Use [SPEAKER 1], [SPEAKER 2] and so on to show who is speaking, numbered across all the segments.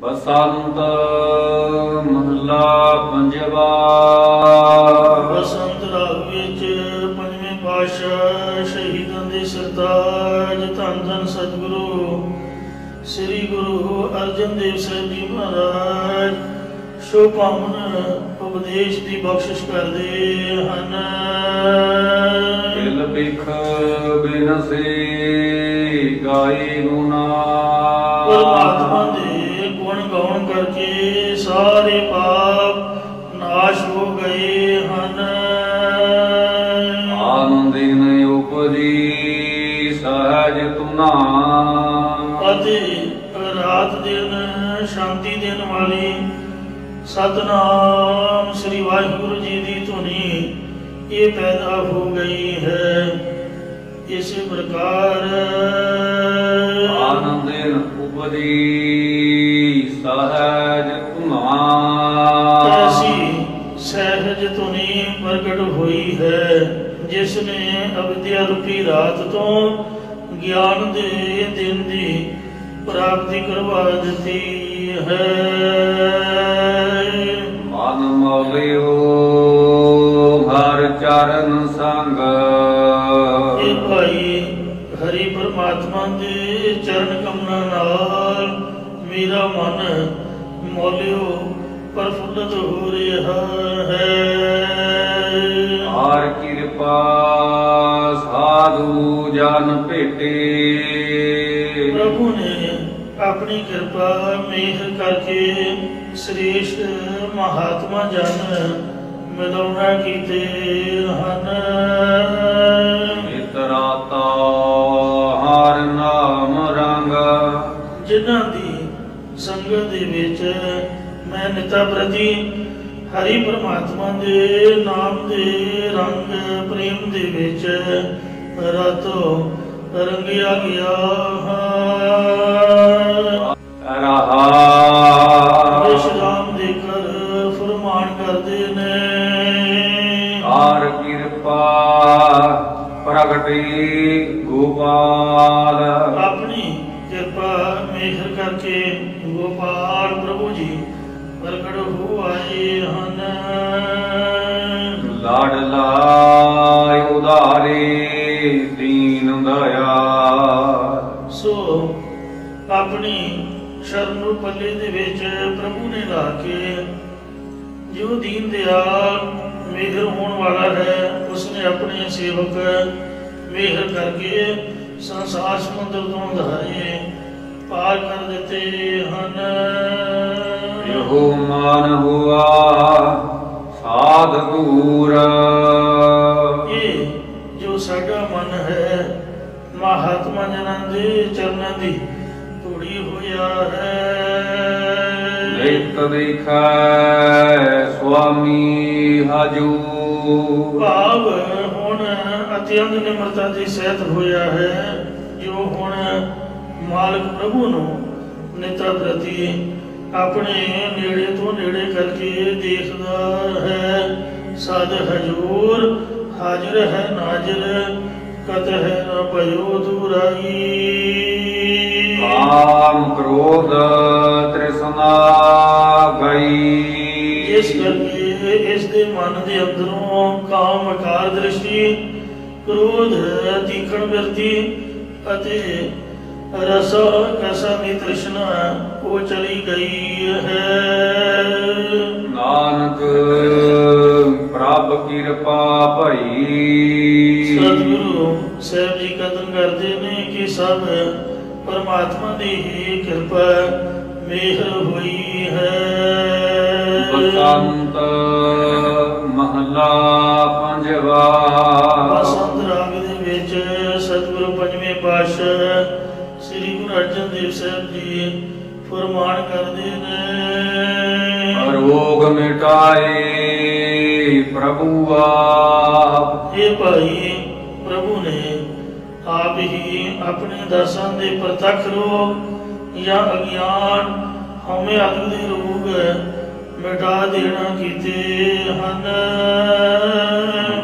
[SPEAKER 1] बसंत महला पंजवा।
[SPEAKER 2] बसंत राग विच पंजवें पातशाह शहीदां दे सरताज धन धन सतगुरु श्री गुरु अर्जन देव साहिब जी महाराज शोभावन उपदेश की बख्शिश करते हैं।
[SPEAKER 1] तिल बिख बिनसे गाई गुना।
[SPEAKER 2] परमात्मा दे गुण गाउन करके सारे पाप नाश हो गए हैं।
[SPEAKER 1] आनंदिन उपजी सहज तुना।
[SPEAKER 2] रात दिन शांति देने वाली सतनाम श्री वाहिगुरु जी की धुनी ये पैदा हो गई है। इसी प्रकार
[SPEAKER 1] आनंदिन उपजी सहज तुना।
[SPEAKER 2] ऐसी सहज धुनी प्रकट हुई है जिसने अविद्या रूपी रात तो ज्ञान दे दिन की प्राप्ति करवा दी है।
[SPEAKER 1] मन मलियो हर चरण संग।
[SPEAKER 2] ये भाई हरि परमात्मा के चरण कमलों नाल मेरा मन मौलियो प्रफुल्लित हो रहा है।
[SPEAKER 1] हर कृपा साधु जन भेटे।
[SPEAKER 2] प्रभु ने अपनी कृपा मेह करके श्रेष्ठ महात्मा जन मिलौना कीते हन।
[SPEAKER 1] मित्राता हर नाम रंग।
[SPEAKER 2] जिन्हां दी संगत दे विच मैं निता प्रति हरि परमात्मा दे नाम दे रंग प्रेम दे विच रातों रंगिया गया
[SPEAKER 1] रहा।
[SPEAKER 2] राम देकर फरमान करते ने।
[SPEAKER 1] हर कृपा प्रगटी गोपाल।
[SPEAKER 2] अपनी कृपा मेहर करके गोपाल प्रभु जी प्रकट हो आए हैं।
[SPEAKER 1] लाडला उदारे दीन दया।
[SPEAKER 2] सो अपनी शरण पल्ले दे विच प्रभु ने ला के जो दीन दयाल मेहर होने वाला है उसने अपने सेवक मेहर करके संसार समुद्र तो धारे पार कर देते हैं।
[SPEAKER 1] यहो मान हुआ साध दूर।
[SPEAKER 2] ये जो साडा मन है महात्मा जना दे चरणों की धूड़ी होया है।
[SPEAKER 1] लिप्त दिखै स्वामी हजूर।
[SPEAKER 2] भाव हुण अत्यंत निम्रता की सहित होया है जो हुण मालिक प्रभु नूं निता प्रति अपने नेड़े तो नेड़े करके देखदा है। सद हजूर हाजिर है नाजिर कत है न भयो दुराई।
[SPEAKER 1] काम क्रोध तृष्णा गई।
[SPEAKER 2] इस करके इस दे मन दे अंदरों काम आकार दृष्टि क्रोध तीखण वृत्ति अते रस कसा दी तृष्णा वो चली गई है।
[SPEAKER 1] नानक प्रभ कृपा भई।
[SPEAKER 2] सतगुरु साहब जी कथन करते ने कि सब परमात्मा की ही कृपा मेहर हुई है।
[SPEAKER 1] बसंत महला पंजवा।
[SPEAKER 2] बसंत राग दे विच सतगुरु पंजवें पातशाह श्री गुरु अर्जन देव साहब जी फरमान करते ने।
[SPEAKER 1] रोग मिटाए प्रभु आप।
[SPEAKER 2] हे भाई प्रभु ने आप ही अपने दासां दे प्रतख रोग या अज्ञान हमें आदि दे रोग मिटा देना कीते हन।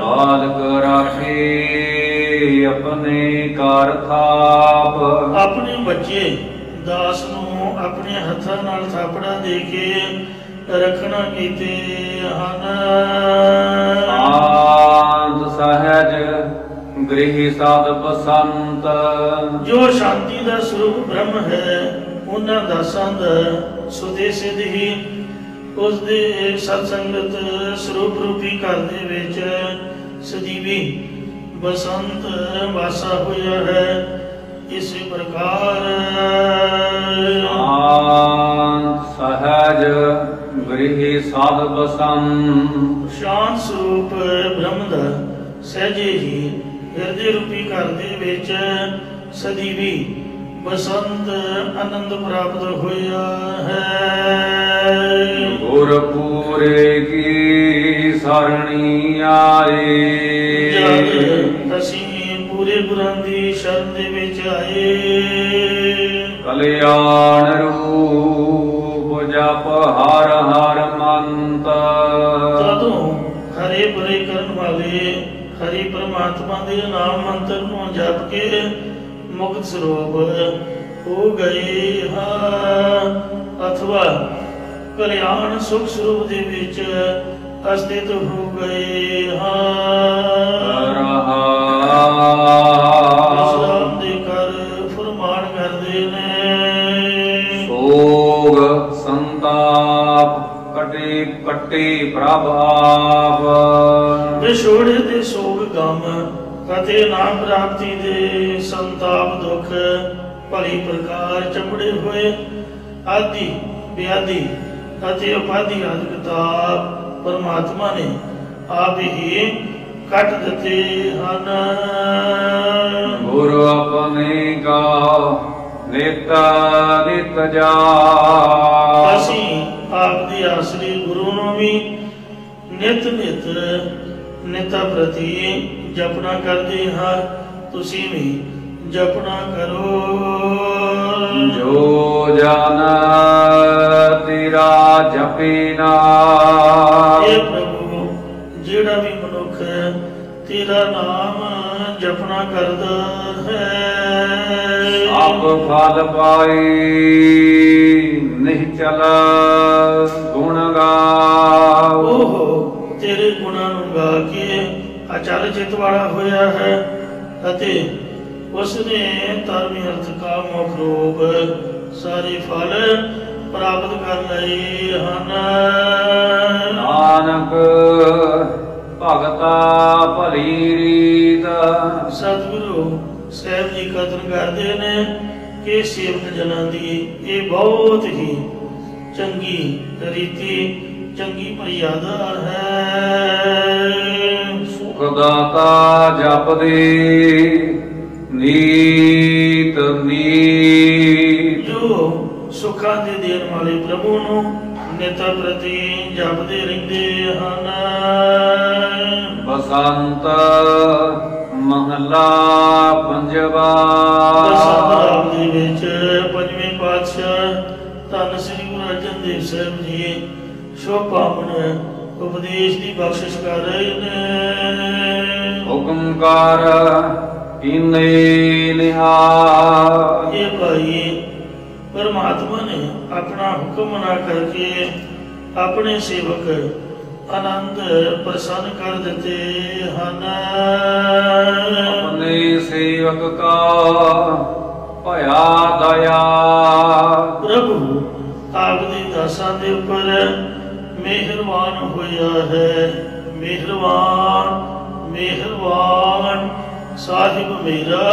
[SPEAKER 1] बालक राखे अपने कार थाप।
[SPEAKER 2] अपने बच्चे दास नूं ਆਪਣੇ ਹੱਥਾਂ ਨਾਲ ਥਾਪੜਾ ਦੇ ਕੇ ਰੱਖਣਾ ਕੀਤੇ ਹਨ।
[SPEAKER 1] ਸ਼ਾਂਤ ਸਹਿਜ ਗ੍ਰਹਿ ਸਾਧ ਬਸੰਤ।
[SPEAKER 2] ਜੋ ਸ਼ਾਂਤੀ ਦਾ ਸਰੂਪ ਬ੍ਰਹਮ ਹੈ, ਉਹਨਾਂ ਦਾਸਾਂ ਦਾ ਸੁਦੇ ਸਿੱਧ ਹੀ ਉਸ ਦੇ ਸਤ ਸੰਗਤ ਸਰੂਪ ਰੂਪੀ ਘਰ ਦੇ ਵਿੱਚ ਸਦੀਵੀ ਬਸੰਤ ਵਾਸਾ ਹੋਇਆ ਹੈ। ਇਸੇ ਪ੍ਰਕਾਰ
[SPEAKER 1] ਸ਼ਾਂਤ ਸਹਿਜ ਗ੍ਰਹਿ ਸਾਧ ਬਸੰਤ।
[SPEAKER 2] ਸ਼ਾਂਤ ਸਰੂਪ ਬ੍ਰਹਮ ਦਾ ਸਹਿਜੇ ਹੀ ਹਿਰਦੇ ਰੂਪੀ ਘਰ ਦੇ ਵਿੱਚ ਸਦੀਵੀ ਬਸੰਤ ਆਨੰਦ ਪ੍ਰਾਪਤ ਹੋਇਆ ਹੈ।
[SPEAKER 1] ਗੁਰ ਪੂਰੇ ਕੀ ਸਰਣੀ ਆਏ।
[SPEAKER 2] ਜਦ ਅਸੀਂ ਪੂਰੇ ਗੁਰਾਂ ਦੀ ਸ਼ਰਨ ਦੇ ਵਿੱਚ ਆਏ,
[SPEAKER 1] ਕਲਿਆਣ ਰੂਪ ਜਪ ਹਰ ਹਰ ਮੰਤ।
[SPEAKER 2] ਤਦੋਂ ਹਰੇ ਬਰੇ ਕਰਨ ਵਾਲੇ ਹਰੀ ਪਰਮਾਤਮਾ ਦੇ ਨਾਮ ਮੰਤਰ ਨੂੰ ਜਪ ਕੇ ਮੁਕਤ ਸਰੂਪ ਹੋ ਗਏ ਹਾਂ, ਅਥਵਾ ਕਲਿਆਣ ਸੁਖ ਸਰੂਪ ਦੇ ਵਿੱਚ ਅਸਥਿਤ ਹੋ ਗਏ ਹਾਂ। ਰਾਮ ਦੇ ਕਰ ਫਰਮਾਨ ਕਰਦੇ ਨੇ।
[SPEAKER 1] ਸੋਗ ਸੰਤਾਪ ਕਟੇ ਕੱਟੇ ਪ੍ਰਭ ਆਪ।
[SPEAKER 2] ਵਿਛੋੜੇ ਦੇ ਸੋਗ ਗਮ ਅਤੇ ਨਾਮ ਪ੍ਰਾਪਤੀ ਦੇ ਸੰਤਾਪ ਦੁੱਖ ਭਲੀ ਪ੍ਰਕਾਰ ਚੰਬੜੇ ਹੋਏ ਆਦਿ ਵਿਆਧੀ ਅਤੇ ਉਪਾਧੀ ਆਦਿ ਤਾਪ ਪਰਮਾਤਮਾ ਨੇ ਆਪ ਹੀ ਕੱਟ ਦਿੱਤੇ ਹਨ।
[SPEAKER 1] ਗੁਰ ਆਪਣੇ ਕਾ ਨਿਤ ਨਿਤ ਜਾ।
[SPEAKER 2] ਅਸੀਂ ਆਪ ਦੇ ਆਸਰੀ ਗੁਰੂ ਨੂੰ ਵੀ ਨਿਤ ਨਿਤਾ ਪ੍ਰਤੀ ਜਪਣਾ ਕਰਦੇ ਹਾਂ। ਤੁਸੀਂ ਵੀ ਜਪਣਾ ਕਰੋ।
[SPEAKER 1] ਜੋ ਜਨ ਤੇਰਾ ਜਪੇ ਨਾ।
[SPEAKER 2] ਇਹ ਪ੍ਰਭੂ ਜਿਹੜਾ ਵੀ ਮਨੁੱਖ ਤੇਰਾ ਨਾਮ ਜਪਣਾ ਕਰਦਾ ਹੈ,
[SPEAKER 1] ਆਪ ਫਲ ਪਾਏ ਨਹੀਂ ਚਲ ਗੁਣ ਗਾਓ।
[SPEAKER 2] ਉਹ ਤੇਰੇ ਗੁਣਾਂ ਨੂੰ ਗਾ ਕੇ ਅਚਲ ਚਿਤ ਵਾਲਾ ਹੋਇਆ ਹੈ ਅਤੇ ਉਸਨੇ ਧਰਮੀ ਅਰਥ ਕਾ ਮੁਖ ਰੂਪ ਸਾਰੇ ਫਲ ਪ੍ਰਾਪਤ ਕਰ ਲਏ ਹਨ।
[SPEAKER 1] ਨਾਨਕ ਭਗਤਾ ਭਲੀ ਰੀਤ।
[SPEAKER 2] ਸਤਿਗੁਰੂ ਸਾਹਿਬ ਜੀ ਕਥਨ ਕਰਦੇ ਨੇ ਕਿ ਸੇਵਕ ਜਨਾਂ ਦੀ ਇਹ ਬਹੁਤ ਹੀ ਚੰਗੀ ਰੀਤੀ ਚੰਗੀ ਮਰਿਆਦਾ ਹੈ।
[SPEAKER 1] ਸੁਖ ਦਾਤਾ ਜਪਦੇ ਨੀਤ ਨੀਤ।
[SPEAKER 2] ਜੋ ਸੁੱਖਾਂ ਦੇ ਦੇਣ ਵਾਲੇ ਪ੍ਰਭੂ ਨੂੰ ਨਿਤ ਪ੍ਰਤੀ ਜਪਦੇ ਰਹਿੰਦੇ ਹਨ।
[SPEAKER 1] ਬਸੰਤ ਮਹਲਾ ਪੰਜਵਾ।
[SPEAKER 2] ਦਸਾਂ ਦੇ ਵਿੱਚ ਪੰਜਵੇਂ ਪਾਤਸ਼ਾਹ ਧੰਨ ਸ੍ਰੀ ਗੁਰੂ ਅਰਜਨ ਦੇਵ ਸਾਹਿਬ ਜੀ ਸ਼ੋਭ ਪਾਵਨ ਉਪਦੇਸ਼ ਦੀ ਬਖਸ਼ਿਸ਼ ਕਰ ਰਹੇ ਨੇ।
[SPEAKER 1] ਹੁਕਮ ਕਰ ਕੀਨੇ ਨਿਹਾਲ।
[SPEAKER 2] ਇਹ ਭਾਈ ਪਰਮਾਤਮਾ ਨੇ ਆਪਣਾ ਹੁਕਮ ਨਾ ਕਰਕੇ ਆਪਣੇ ਸੇਵਕ ਆਨੰਦ ਪ੍ਰਸੰਨ ਕਰ ਦਿੱਤੇ ਹਨ।
[SPEAKER 1] ਆਪਣੇ ਸੇਵਕ ਕਾ ਭਇਆ ਦਇਆ।
[SPEAKER 2] ਪ੍ਰਭੂ ਆਪ ਦੇ ਦਾਸਾਂ ਦੇ ਉੱਪਰ ਮਿਹਰਬਾਨ ਹੋਇਆ ਹੈ। ਮਿਹਰਬਾਨ ਸਾਹਿਬ ਮੇਰਾ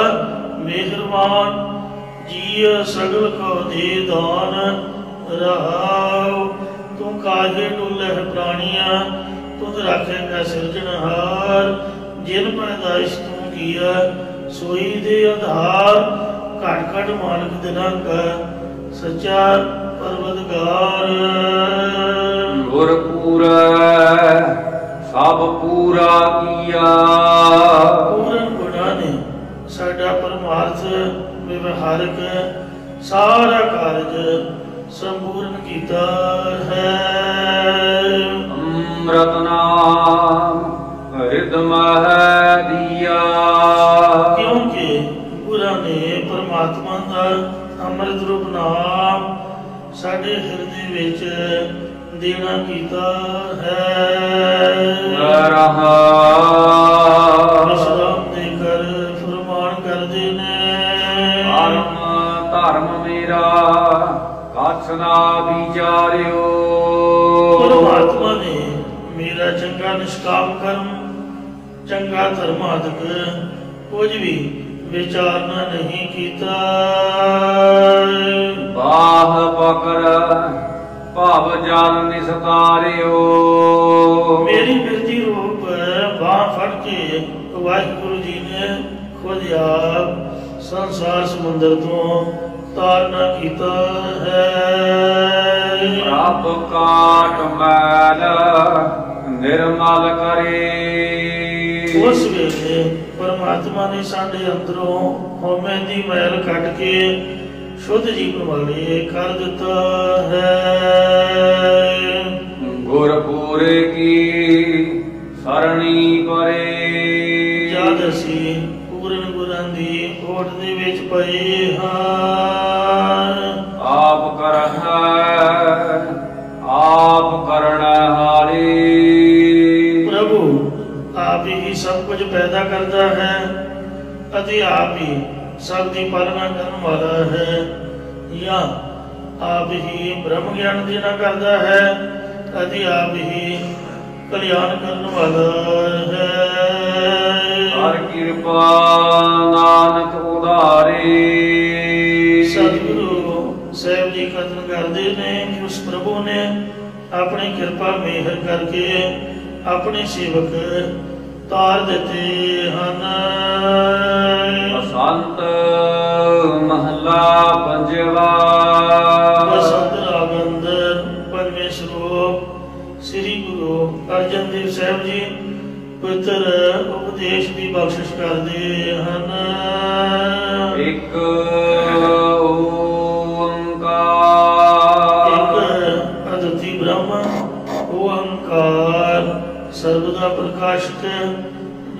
[SPEAKER 2] ਮਿਹਰਬਾਨ। ਜੀ ਸਗਲ ਕੋ ਦੇ ਦਾਨ ਰਹਾਉ। ਤੂੰ ਕਾਹੇ ਡੁੱਲਹਿ ਪ੍ਰਾਣੀਆਂ ਤੁਧ ਰਾਖੇਗਾ ਸਿਰਜਣਹਾਰ। ਜਿਨ ਪੈਦਾਇਸ਼ ਤੂੰ ਕੀਆ ਸੋਈ ਦੇ ਆਧਾਰ। ਘਟ ਘਟ ਮਾਲਕ ਦਿਨਾਂ ਕਾ ਸੱਚਾ ਪਰਵਦਗਾਰ।
[SPEAKER 1] ਗੁਰ ਪੂਰੈ ਸਭ ਪੂਰਾ ਕੀਆ।
[SPEAKER 2] ਪੂਰਨ ਗੁਣਾਂ ਨੇ ਸਾਡਾ ਪਰਮਾਰਥ ਵਿਵਹਾਰਕ ਸਾਰਾ ਕਾਰਜ ਸੰਪੂਰਨ ਕੀਤਾ ਹੈ।
[SPEAKER 1] ਅੰਮ੍ਰਿਤ ਨਾਮ ਹਿਰਦ ਮਹਿ ਦੀਆ।
[SPEAKER 2] ਕਿਉਂਕਿ ਗੁਰਾਂ ਨੇ ਪਰਮਾਤਮਾ ਦਾ ਅੰਮ੍ਰਿਤ ਰੂਪ ਨਾਮ ਸਾਡੇ ਹਿਰਦੇ ਵਿੱਚ ਦੇਣਾ ਕੀਤਾ ਹੈ। ਵਿਸ਼ਰਾਮ ਦੇ ਕਰ ਫਰਮਾਨ ਕਰਦੇ ਨੇ,
[SPEAKER 1] ਧਰਮ ਮੇਰਾ ਕਛ ਨਾ ਵਿਚਾਰਿਓ।
[SPEAKER 2] ਪਰਮਾਤਮਾ ਨੇ ਮੇਰਾ ਚੰਗਾ ਨਿਸ਼ਕਾਮ ਕਰਮ, ਚੰਗਾ ਧਰਮਾਦਿਕ ਕੁਝ ਵੀ ਵਿਚਾਰਨਾ ਨਹੀਂ ਕੀਤਾ।
[SPEAKER 1] ਬਾਹ ਪਕੜ ਭਵ ਜਲ ਨਿਸਤਾਰਿਓ।
[SPEAKER 2] ਮੇਰੀ ਬਿਰਤੀ ਰੂਪ ਬਾਹ ਫੜ ਕੇ ਵਾਹਿਗੁਰੂ ਜੀ ਨੇ ਖੁਦ ਆਪ ਸੰਸਾਰ ਸਮੁੰਦਰ ਤੋਂ ਤਾਰਨਾ ਕੀਤਾ ਹੈ।
[SPEAKER 1] ਰੱਬ ਕਾਟ ਮੈਲ ਨਿਰਮਲ ਕਰੇ।
[SPEAKER 2] ਉਸ ਵੇਲੇ ਪਰਮਾਤਮਾ ਨੇ ਸਾਡੇ ਅੰਦਰੋਂ ਹਉਮੈ ਦੀ ਮੈਲ ਕੱਢ ਕੇ ਸ਼ੁੱਧ ਜੀਵਨ ਵਾਲੇ ਕਰ ਦਿੱਤਾ ਹੈ।
[SPEAKER 1] ਗੁਰ ਪੂਰੇ ਕੀ ਸਰਣੀ ਪਰੇ।
[SPEAKER 2] ਜਦ ਅਸੀਂ ਪੂਰਨ ਗੁਰਾਂ ਦੀ ਓਟ ਦੇ ਵਿੱਚ ਪਏ ਹਾਂ।
[SPEAKER 1] ਆਪ ਕਰਹਿ ਆਪ ਕਰਣਾ ਹਾਰੇ।
[SPEAKER 2] ਪ੍ਰਭੂ ਆਪ ਹੀ ਸਭ ਕੁਝ ਪੈਦਾ ਕਰਦਾ ਹੈ ਅਤੇ ਆਪ ਹੀ ਸਭ ਦੀ ਪਾਲਣਾ ਕਰਨ ਵਾਲਾ ਹੈ, ਜਾਂ ਆਪ ਹੀ ਬ੍ਰਹਮ ਗਿਆਨ ਦੇਣਾ ਕਰਦਾ ਹੈ ਅਤੇ ਆਪ ਹੀ ਕਲਿਆਣ ਕਰਨ ਵਾਲਾ ਹੈ।
[SPEAKER 1] ਹਰ ਕਿਰਪਾ ਨਾਨਕ ਉਧਾਰੇ।
[SPEAKER 2] ਸਤਿਗੁਰੂ ਸਾਹਿਬ ਜੀ ਕਥਨ ਕਰਦੇ ਨੇ ਕਿ ਉਸ ਪ੍ਰਭੂ ਨੇ ਆਪਣੀ ਕਿਰਪਾ ਮਿਹਰ ਕਰਕੇ ਆਪਣੇ ਸੇਵਕ ਤਾਰ ਦਿੱਤੇ ਹਨ।
[SPEAKER 1] ਬਸੰਤ ਮਹਲਾ ਪੰਜਵਾ।
[SPEAKER 2] ਬਸੰਤ ਰਾਗ ਅੰਦਰ ਪੰਜਵੇਂ ਸ਼ਲੋਕ ਸ੍ਰੀ ਗੁਰੂ ਅਰਜਨ ਦੇਵ ਸਾਹਿਬ ਜੀ ਪਵਿੱਤਰ ਉਪਦੇਸ਼ ਦੀ ਬਖਸ਼ਿਸ਼ ਕਰਦੇ ਹਨ।
[SPEAKER 1] ਇੱਕ
[SPEAKER 2] ਅਦੁੱਤੀ ਬ੍ਰਹਮ ਓੰਕਾਰ ਸਰਬਦਾ ਪ੍ਰਕਾਸ਼ਿਤ,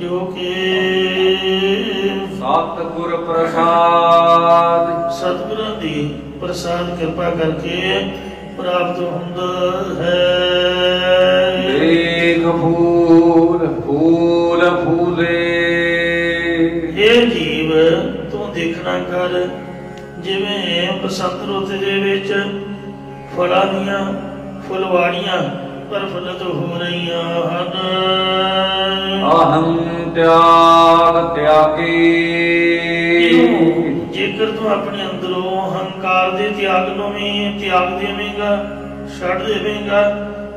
[SPEAKER 2] ਜੋ ਕਿ
[SPEAKER 1] ਸਤਿਗੁਰ ਪ੍ਰਸਾਦ
[SPEAKER 2] ਸਤਿਗੁਰਾਂ ਦੀ ਪ੍ਰਸਾਦ ਕਿਰਪਾ ਕਰਕੇ ਪ੍ਰਾਪਤ ਹੁੰਦਾ ਹੈ।
[SPEAKER 1] ਦੇਖ ਫੂਲ ਫੂਲ ਫੂਲੇ।
[SPEAKER 2] ਇਹ ਜੀਵ ਤੂੰ ਦੇਖਣਾ ਕਰ, ਜਿਵੇਂ ਬਸੰਤ ਰੁੱਤ ਦੇ ਵਿੱਚ ਫਲਾਂ ਦੀਆਂ ਫੁਲਵਾੜੀਆਂ ਪ੍ਰਫੁੱਲਤ ਹੋ ਰਹੀਆਂ ਹਨ।
[SPEAKER 1] ਅਹੰ ਤਿਆਗ ਤਿਆਗੀ।
[SPEAKER 2] ਜੇਕਰ ਤੂੰ ਆਪਣੇ ਅੰਦਰੋਂ ਹੰਕਾਰ ਦੇ ਤਿਆਗ ਨੂੰ ਵੀ ਤਿਆਗ ਦੇਵੇਂਗਾ, ਛੱਡ ਦੇਵੇਂਗਾ,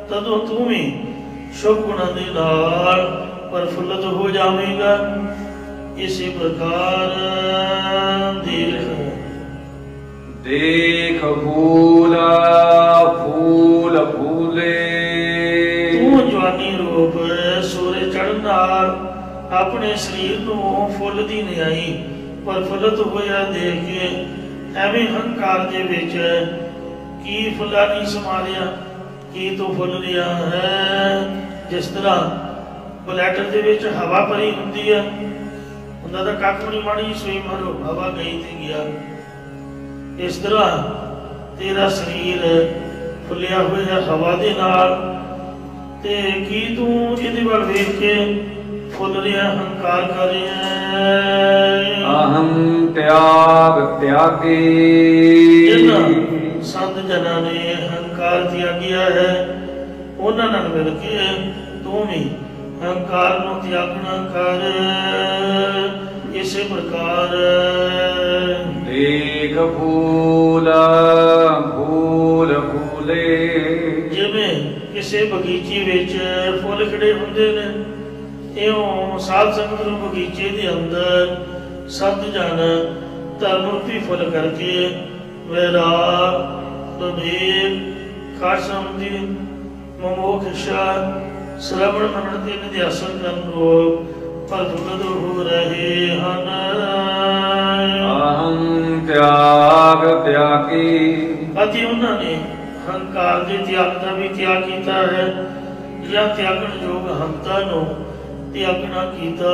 [SPEAKER 2] ਤਦੋਂ ਤੂੰ ਵੀ ਸ਼ੁਭ ਗੁਣਾਂ ਦੇ ਨਾਲ ਪ੍ਰਫੁੱਲਤ ਹੋ ਜਾਵੇਂਗਾ। ਇਸੇ ਪ੍ਰਕਾਰ
[SPEAKER 1] ਦੇਖ ਫੂਲ ਫੂਲ ਫੂਲੇ।
[SPEAKER 2] ਤੂੰ ਜਵਾਨੀ ਰੂਪ ਸੂਰਜ ਚੜ੍ਹਨ ਨਾਲ ਆਪਣੇ ਸਰੀਰ ਨੂੰ ਫੁੱਲ ਦੀ ਨਿਆਈ ਪ੍ਰਫੁੱਲਤ ਹੋਇਆ ਦੇਖ ਕੇ ਐਵੇਂ ਹੰਕਾਰ ਦੇ ਵਿੱਚ ਕੀ ਫੁੱਲਾਂ ਨਹੀਂ ਸਮਾ ਲਿਆ, ਕੀ ਤੂੰ ਫੁੱਲ ਰਿਹਾ ਹੈ। ਜਿਸ ਤਰ੍ਹਾਂ ਬਲੈਟਰ ਦੇ ਵਿੱਚ ਹਵਾ ਭਰੀ ਹੁੰਦੀ ਹੈ, ਹੁੰਦਾ ਤਾਂ ਕੱਖ ਨਹੀਂ, ਮਾੜੀ ਸੂਈ ਮਾਰੋ ਹਵਾ ਗਈ ਤੇ ਗਿਆ। ਇਸ ਤਰ੍ਹਾਂ ਤੇਰਾ ਸਰੀਰ ਫੁੱਲਿਆ ਹੋਇਆ ਹਵਾ ਦੇ ਨਾਲ, ਤੇ ਕੀ ਤੂੰ ਇਹਦੇ ਵੱਲ ਵੇਖ ਕੇ ਫੁੱਲ ਰਿਹਾ, ਹੰਕਾਰ ਕਰ ਰਿਹਾ।
[SPEAKER 1] ਅਹੰ ਤਿਆਗ ਤਿਆਗੀ।
[SPEAKER 2] ਜਿਹਨਾਂ ਸੰਤ ਜਨਾਂ ਨੇ ਹੰਕਾਰ ਤਿਆਗਿਆ ਹੈ, ਉਹਨਾਂ ਨਾਲ ਮਿਲ ਕੇ ਤੂੰ ਵੀ ਹੰਕਾਰ ਨੂੰ ਤਿਆਗਣਾ ਕਰ। ਇਸੇ ਪ੍ਰਕਾਰ
[SPEAKER 1] ਦੇਖ ਫੂਲ ਫੂਲ ਫੂਲੇ।
[SPEAKER 2] ਜਿਵੇਂ ਕਿਸੇ ਬਗੀਚੇ ਵਿੱਚ ਫੁੱਲ ਖਿੜੇ ਹੁੰਦੇ ਨੇ, ਇਉਂ ਸਾਧ ਸੰਗਤ ਨੂੰ ਬਗੀਚੇ ਦੇ ਅੰਦਰ ਸੰਤ ਜਨ ਧਰਮ ਰੂਪੀ ਫੁੱਲ ਕਰਕੇ ਵੈਰਾਗ, ਵਿਵੇਕ, ਖਾਸਮ ਦੀ ਮਮੋਖਸ਼ਾ, ਸ਼ਰਵਣ ਮੰਨਣ ਤੇ ਨਿਧਿਆਸਨ ਕਰਨ ਰੋਗ ਪ੍ਰਫੁੱਲਤ ਹੋ ਰਹੇ ਹਨ।
[SPEAKER 1] ਅਹੰ ਤਿਆਗ ਤਿਆਗੀ।
[SPEAKER 2] ਅਤੇ ਉਹਨਾਂ ਨੇ ਹੰਕਾਰ ਦੇ ਤਿਆਗ ਦਾ ਵੀ ਤਿਆਗ ਕੀਤਾ ਹੈ, ਜਾਂ ਤਿਆਗਣ ਯੋਗ ਹੰਤਾ ਨੂੰ ਤਿਆਗਣਾ ਕੀਤਾ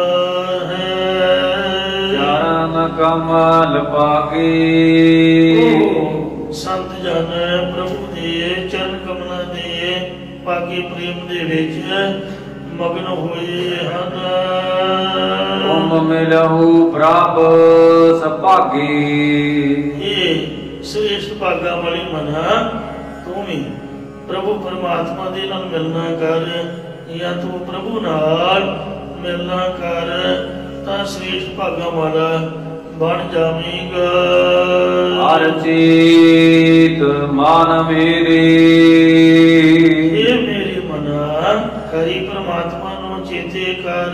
[SPEAKER 2] ਹੈ।
[SPEAKER 1] ਚਰਨ ਕਮਲ ਪਾਗੇ।
[SPEAKER 2] ਸੰਤ ਜਨ ਪ੍ਰਭੂ ਪ੍ਰਭੂ ਦੇ ਚਰਨ ਕਮਲਾਂ ਦੇ ਪਾਕੇ ਪ੍ਰੇਮ ਦੇ ਵਿੱਚ ਮਗਨ ਹੋਏ ਹਨ।
[SPEAKER 1] ਤੁਮ ਮਿਲਹੁ ਪ੍ਰਭ ਸੁਭਾਗੀ।
[SPEAKER 2] ਇਹ ਸ੍ਰੇਸ਼ਟ ਭਾਗਾ ਵਾਲੀ ਮਨਾ ਤੂੰ ਵੀ ਪ੍ਰਭੂ ਪਰਮਾਤਮਾ ਦੇ ਨਾਲ ਮਿਲਣਾ ਕਰ, ਜਾਂ ਤੂੰ ਪ੍ਰਭੂ ਨਾਲ ਮਿਲਣਾ ਕਰ ਤਾਂ ਸ੍ਰੇਸ਼ਟ ਭਾਗਾ ਵਾਲਾ ਬਣ ਜਾਵੇਂਗਾ।
[SPEAKER 1] ਹਰ ਚੀਤ ਮਨ ਮੇਰੇ।
[SPEAKER 2] ਇਹ ਮੇਰੀ ਮਨਾ ਹਰੀ ਪਰਮਾਤਮਾ ਨੂੰ ਚੇਤੇ ਕਰ।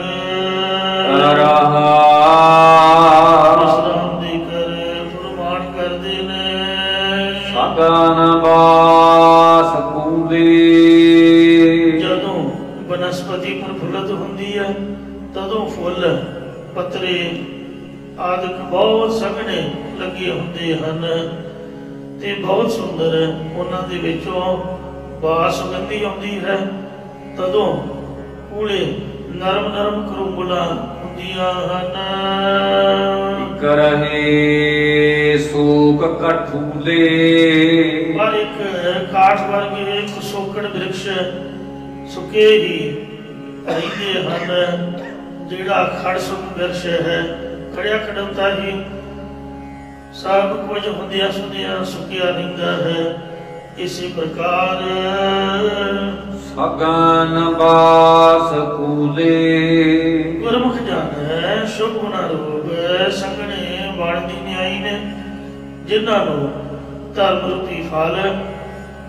[SPEAKER 1] ਰਹਾ
[SPEAKER 2] ਵਿਸਰਾਮ ਦੇ ਕਰ ਫਰਮਾਨ ਕਰਦੇ ਨੇ।
[SPEAKER 1] ਸਗਨ ਬਾਸ ਕੂਲੇ।
[SPEAKER 2] ਜਦੋਂ ਬਨਸਪਤੀ ਪ੍ਰਫੁੱਲਤ ਹੁੰਦੀ ਹੈ ਤਦੋਂ ਫੁੱਲ ਪੱਤਰੇ ਆਦਿਕ ਬਹੁਤ ਸਘਨੇ ਲੱਗੇ ਹੁੰਦੇ ਹਨ ਤੇ ਬਹੁਤ ਸੁੰਦਰ ਉਹਨਾਂ ਦੇ ਵਿੱਚੋਂ ਬਾਸ ਸੁਗੰਧੀ ਆਉਂਦੀ ਹੈ। ਤਦੋਂ ਕੂਲੇ ਨਰਮ ਨਰਮ ਕਰੂੰਗਲਾਂ ਹੁੰਦੀਆਂ ਹਨ।
[SPEAKER 1] ਕਰਹੇ ਸੂਕ ਕਠੂਲੇ।
[SPEAKER 2] ਪਰ ਇੱਕ ਕਾਠ ਵਰਗੇ ਇੱਕ ਸੋਕੜ ਬਿਰਕਸ਼ ਸੁੱਕੇ ਹੀ ਰਹਿੰਦੇ ਹਨ। ਜਿਹੜਾ ਖੜ ਸੁੱਕ ਬਿਰਕਸ਼ ਹੈ ਖੜਿਆ ਖੜਮਤਾ ਹੀ ਸਭ ਕੁਝ ਹੁੰਦਿਆਂ ਸੁਣਦਿਆਂ ਸੁੱਕਿਆ ਰਹਿੰਦਾ ਹੈ। ਇਸੇ ਪ੍ਰਕਾਰ
[SPEAKER 1] ਸਗਨ ਬਾਸ ਕੂਲੇ।
[SPEAKER 2] ਗੁਰਮੁਖ ਜਾਣੈ ਸ਼ੁਭ ਗੁਣਾ ਰੂਪ ਸੰਗਣੇ ਬਾਣਦੀ ਨਿਆਈ ਨੇ, ਜਿਨ੍ਹਾਂ ਨੂੰ ਧਰਮ ਰੂਪੀ ਫਲ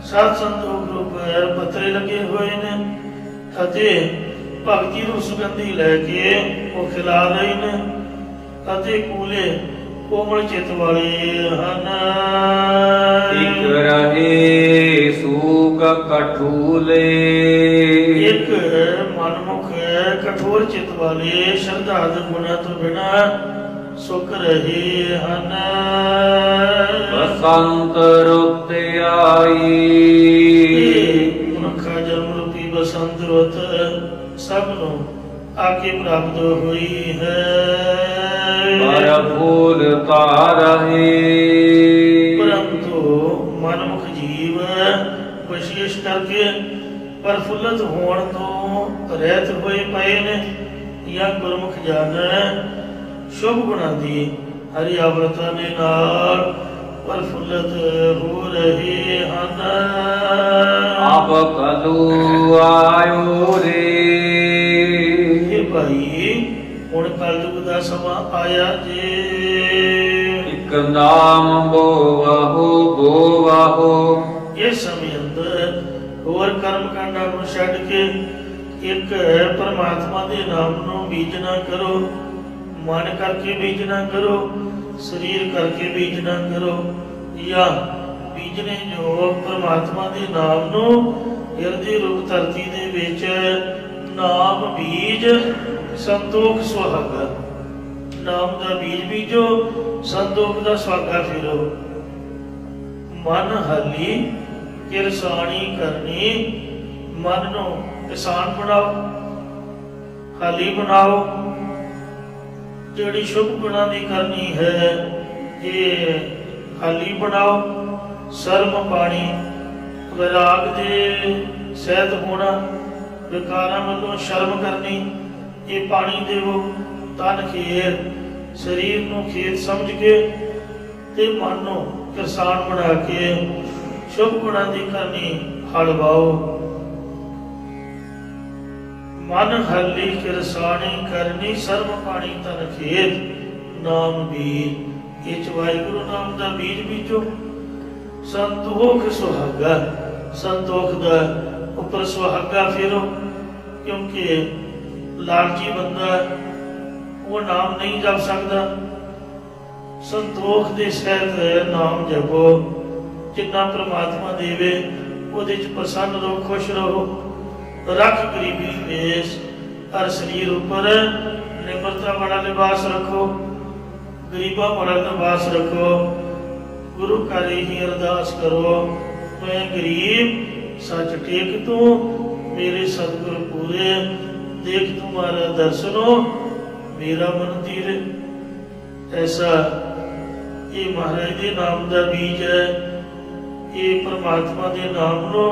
[SPEAKER 2] ਸਤ ਸੰਤੋਖ ਰੂਪ ਪੱਤਰੇ ਲੱਗੇ ਹੋਏ ਨੇ ਅਤੇ ਭਗਤੀ ਨੂੰ ਸੁਗੰਧੀ ਲੈ ਕੇ ਉਹ ਖਿਲਾ ਰਹੇ ਨੇ ਅਤੇ ਕੂਲੇ ਕੋਮਲ ਚਿੱਤ ਵਾਲੇ ਹਨ।
[SPEAKER 1] ਇਕ ਰਹੇ ਸੂਕ ਕਠੂਲੇ।
[SPEAKER 2] ਇੱਕ ਮਨਮੁਖ ਕਠੋਰ ਚਿੱਤ ਵਾਲੇ ਸ਼ਰਧਾ ਦੇ ਗੁਣਾਂ ਤੋਂ ਬਿਨਾਂ ਸੁੱਕ ਰਹੇ ਹਨ।
[SPEAKER 1] ਬਸੰਤ ਰੁੱਤ ਆਈ।
[SPEAKER 2] ਮਨੁੱਖਾ ਜਨਮ ਰੂਪੀ ਬਸੰਤ ਰੁੱਤ ਸਭ ਨੂੰ ਆਕੇ ਪ੍ਰਾਪਤ ਹੋਈ ਹੈ।
[SPEAKER 1] ਪਰ ਫੂਲ ਤਾਰਹੇ।
[SPEAKER 2] ਪਰੰਤੂ ਮਨਮੁਖ ਜੀਵ ਵਿਸ਼ੇਸ਼ ਕਰਕੇ ਪ੍ਰਫੁੱਲਤ ਹੋਣ ਤੋਂ ਰਹਿਤ ਹੋਏ ਪਏ ਨੇ, ਜਾਂ ਗੁਰਮੁਖ ਜਨ ਸ਼ੁਭ ਗੁਣਾਂ ਦੀ ਹਰੀ ਆਵਰਤਾ ਦੇ ਨਾਲ ਪ੍ਰਫੁੱਲਤ ਹੋ ਰਹੇ ਹਨ।
[SPEAKER 1] ਆਪ ਕਲੂ ਆਇਓ ਰੇ।
[SPEAKER 2] ਇਹ ਭਾਈ ਹੁਣ ਕਲਯੁਗ ਦਾ ਸਮਾਂ ਆਇਆ ਜੇ।
[SPEAKER 1] ਇਕ ਨਾਮ ਬੋਵਾਹੋ ਬੋਵਾਹੋ।
[SPEAKER 2] ਇਸ ਸਮੇਂ ਅੰਦਰ ਹੋਰ ਕਰਮ ਕਾਂਡਾਂ ਨੂੰ ਛੱਡ ਕੇ ਇੱਕ ਪਰਮਾਤਮਾ ਦੇ ਨਾਮ ਨੂੰ ਬੀਜਣਾ ਕਰੋ। ਮਨ ਕਰਕੇ ਬੀਜਣਾ ਕਰੋ, ਸਰੀਰ ਕਰਕੇ ਬੀਜਣਾ ਕਰੋ, ਜਾਂ ਬੀਜਣੇ ਜੋ ਪਰਮਾਤਮਾ ਦੇ ਨਾਮ ਨੂੰ ਹਿਰਦੇ ਰੂਪ ਧਰਤੀ ਦੇ ਵਿੱਚ ਨਾਮ ਬੀਜ ਸੰਤੋਖ ਸੁਹਾਗਾ। ਨਾਮ ਦਾ ਬੀਜ ਬੀਜੋ, ਸੰਤੋਖ ਦਾ ਸੁਹਾਗਾ ਫੇਰੋ। ਮਨ ਹਾਲੀ ਕਿਰਸਾਣੀ ਕਰਨੀ। ਮਨ ਨੂੰ ਕਿਸਾਨ ਬਣਾਓ, ਹਾਲੀ ਬਣਾਓ। ਜਿਹੜੀ ਸ਼ੁਭ ਗੁਣਾਂ ਦੀ ਕਰਨੀ ਹੈ ਇਹ ਹਾਲੀ ਬਣਾਓ। ਸਰਮ ਪਾਣੀ ਵਿਰਾਗ ਦੇ ਸਹਿਤ ਹੋਣਾ, ਵਿਕਾਰਾਂ ਵੱਲੋਂ ਸ਼ਰਮ ਕਰਨੀ, ਇਹ ਪਾਣੀ ਦੇਵੋ। ਤਨ ਖੇਤ ਸਰੀਰ ਨੂੰ ਖੇਤ ਸਮਝ ਕੇ ਤੇ ਮਨ ਨੂੰ ਕਿਸਾਨ ਬਣਾ ਕੇ ਸ਼ੁਭ ਗੁਣਾਂ ਦੀ ਕਰਨੀ ਹਲ ਵਾਓ। ਮਨ ਹਲੀ ਕਿਰਸਾਣੀ ਕਰਨੀ, ਸਰਬ ਪਾਣੀ ਤਨ ਖੇਤ ਨਾਮ ਬੀਜ। ਇਹ ਵਾਹਿਗੁਰੂ ਨਾਮ ਦਾ ਬੀਜ ਬੀਜੋ। ਸੰਤੋਖ ਸੁਹਾਗਾ, ਸੰਤੋਖ ਦਾ ਉੱਪਰ ਸੁਹਾਗਾ ਫੇਰੋ, ਕਿਉਂਕਿ ਲਾਲਚੀ ਬੰਦਾ ਉਹ ਨਾਮ ਨਹੀਂ ਜਪ ਸਕਦਾ। ਸੰਤੋਖ ਦੇ ਸਹਿਤ ਨਾਮ ਜਪੋ। ਜਿੰਨਾ ਪ੍ਰਮਾਤਮਾ ਦੇਵੇ ਉਹਦੇ ਚ ਪ੍ਰਸੰਨ ਰਹੋ, ਖੁਸ਼ ਰਹੋ। ਰੱਖ ਗਰੀਬੀ ਵੇਸ, ਹਰ ਸਰੀਰ ਉੱਪਰ ਨਿਮਰਤਾ ਵਾਲਾ ਲਿਬਾਸ ਰੱਖੋ, ਗਰੀਬਾਂ ਵਾਲਾ ਲਿਬਾਸ ਰੱਖੋ। ਗੁਰੂ ਘਰ ਹੀ ਅਰਦਾਸ ਕਰੋ, ਮੈਂ ਗਰੀਬ ਸੱਚ ਟੇਕ ਤੂੰ, ਮੇਰੇ ਸਤਿਗੁਰ ਪੂਰੇ ਦੇਖ ਤੁਮਾਰਾ ਦਰਸ਼ਨੋ, ਮੇਰਾ ਮਨ ਧੀਰੇ। ਐਸਾ ਇਹ ਮਹਾਰਾਜ ਦੇ ਨਾਮ ਦਾ ਬੀਜ ਹੈ। ये परमात्मा के नाम नो